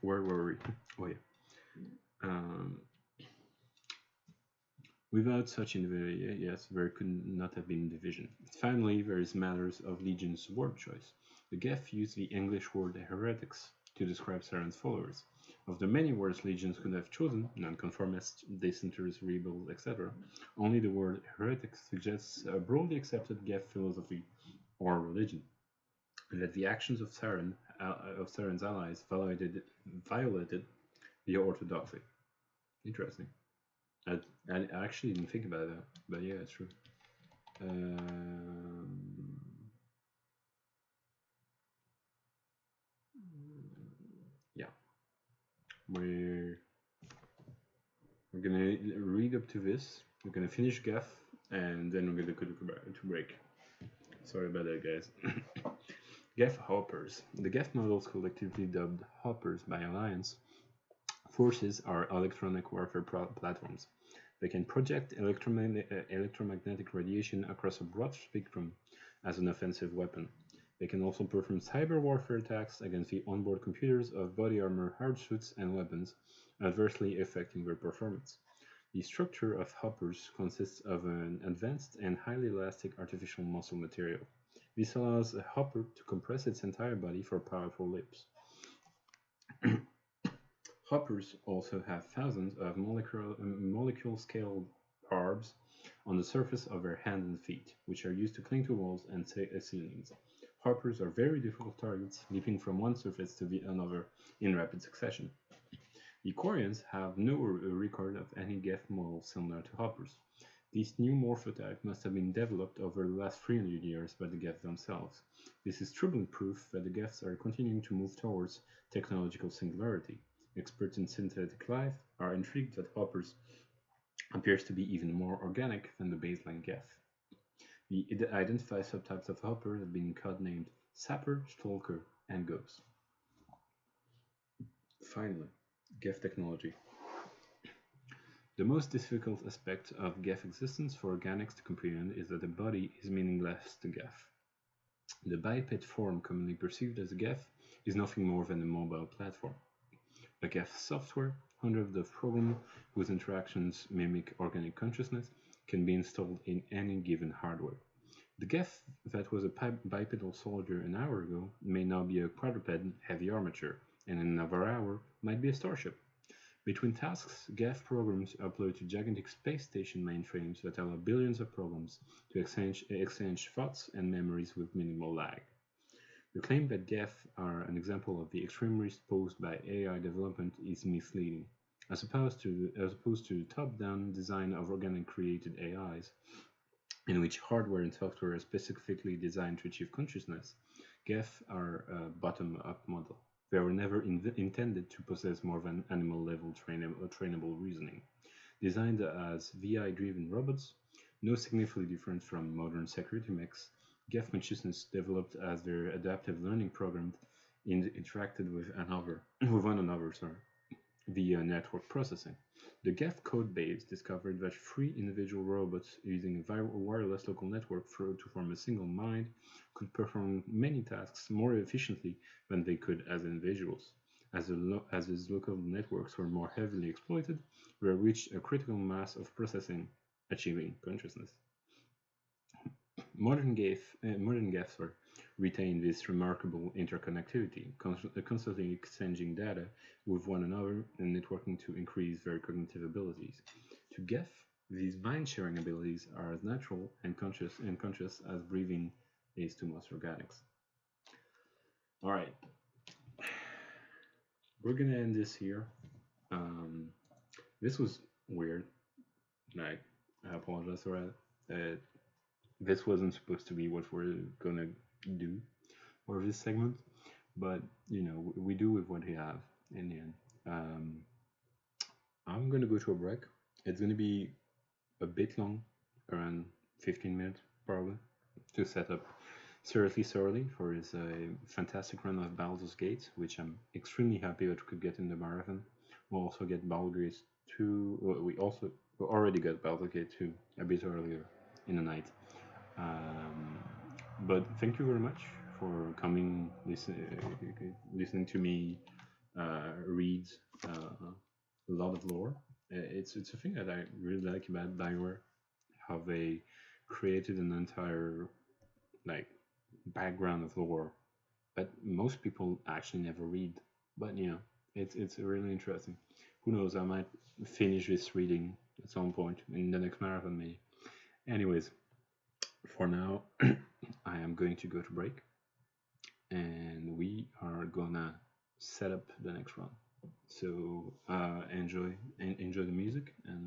S1: where were we? Oh yeah. Without such yes, there could not have been division. Finally, there is matters of Legion's word choice. The Gaf used the English word heretics to describe Sauron's followers. Of the many words Legions could have chosen, nonconformists, dissenters, rebels, etc., only the word heretics suggests a broadly accepted Gaf philosophy or religion, and that the actions of Sauron's allies violated the orthodoxy. Interesting. I actually didn't think about that, but yeah, it's true. Yeah, we're gonna read up to this. We're gonna finish Gaf, and then we're gonna go to break. Sorry about that, guys. Gaf Hoppers. The Gaf models, collectively dubbed Hoppers by Alliance forces, are electronic warfare platforms. They can project electromagnetic radiation across a broad spectrum as an offensive weapon. They can also perform cyber warfare attacks against the onboard computers of body armor, hard suits, and weapons, adversely affecting their performance. The structure of hoppers consists of an advanced and highly elastic artificial muscle material. This allows a hopper to compress its entire body for powerful leaps. Hoppers also have thousands of molecule-scale barbs on the surface of their hands and feet, which are used to cling to walls and ceilings. Hoppers are very difficult targets, leaping from one surface to another in rapid succession. The Turians have no record of any Gaf model similar to Hoppers. This new morphotype must have been developed over the last 300 years by the Gaf themselves. This is troubling proof that the Gafs are continuing to move towards technological singularity. Experts in synthetic life are intrigued that Hoppers appears to be even more organic than the baseline Gaf. The identified subtypes of Hoppers have been codenamed Sapper, Stalker, and Ghost. Finally, Gav Technology. The most difficult aspect of Gaf existence for organics to comprehend is that the body is meaningless to Gaf. The biped form commonly perceived as a Gaf is nothing more than a mobile platform. A Gaf software, hundreds of programs whose interactions mimic organic consciousness, can be installed in any given hardware. The Gaf that was a bipedal soldier an hour ago may now be a quadruped heavy armature, and in another hour might be a starship. Between tasks, Gaf programs upload to gigantic space station mainframes that allow billions of programs to exchange thoughts and memories with minimal lag. The claim that Gaf are an example of the extreme risk posed by AI development is misleading. As opposed to top-down design of organic created AIs, in which hardware and software are specifically designed to achieve consciousness, Gaf are a bottom-up model. They were never intended to possess more than animal-level trainable reasoning. Designed as VI-driven robots, no significantly different from modern security mechs, Gaf consciousness developed as their adaptive learning program interacted with one another via network processing. The Gaf code base discovered that 3 individual robots using a wireless local network to form a single mind could perform many tasks more efficiently than they could as individuals. As these local networks were more heavily exploited, they reached a critical mass of processing, achieving consciousness. Modern Gafs retain this remarkable interconnectivity, constantly exchanging data with one another and networking to increase their cognitive abilities. To Gaf, these mind-sharing abilities are as natural and conscious as breathing is to most organics. Alright, we're gonna end this here. This was weird. I apologize for that. This wasn't supposed to be what we're gonna do for this segment, but we do with what we have in the end. I'm gonna go to a break. It's gonna be a bit long, around 15 minutes probably, to set up seriously thoroughly for his fantastic run of Baldur's Gate, which I'm extremely happy that we could get in the marathon. We'll also get Baldur's Gate 2. We already got Baldur's Gate 2 a bit earlier in the night. But thank you very much for coming, listening to me read a lot of lore. It's a thing that I really like about Bioware, how they created an entire like background of the war that most people actually never read. But it's really interesting. Who knows? I might finish this reading at some point in the next marathon, maybe. Anyways, for now, I am going to go to break, and we are gonna set up the next round. So enjoy the music, and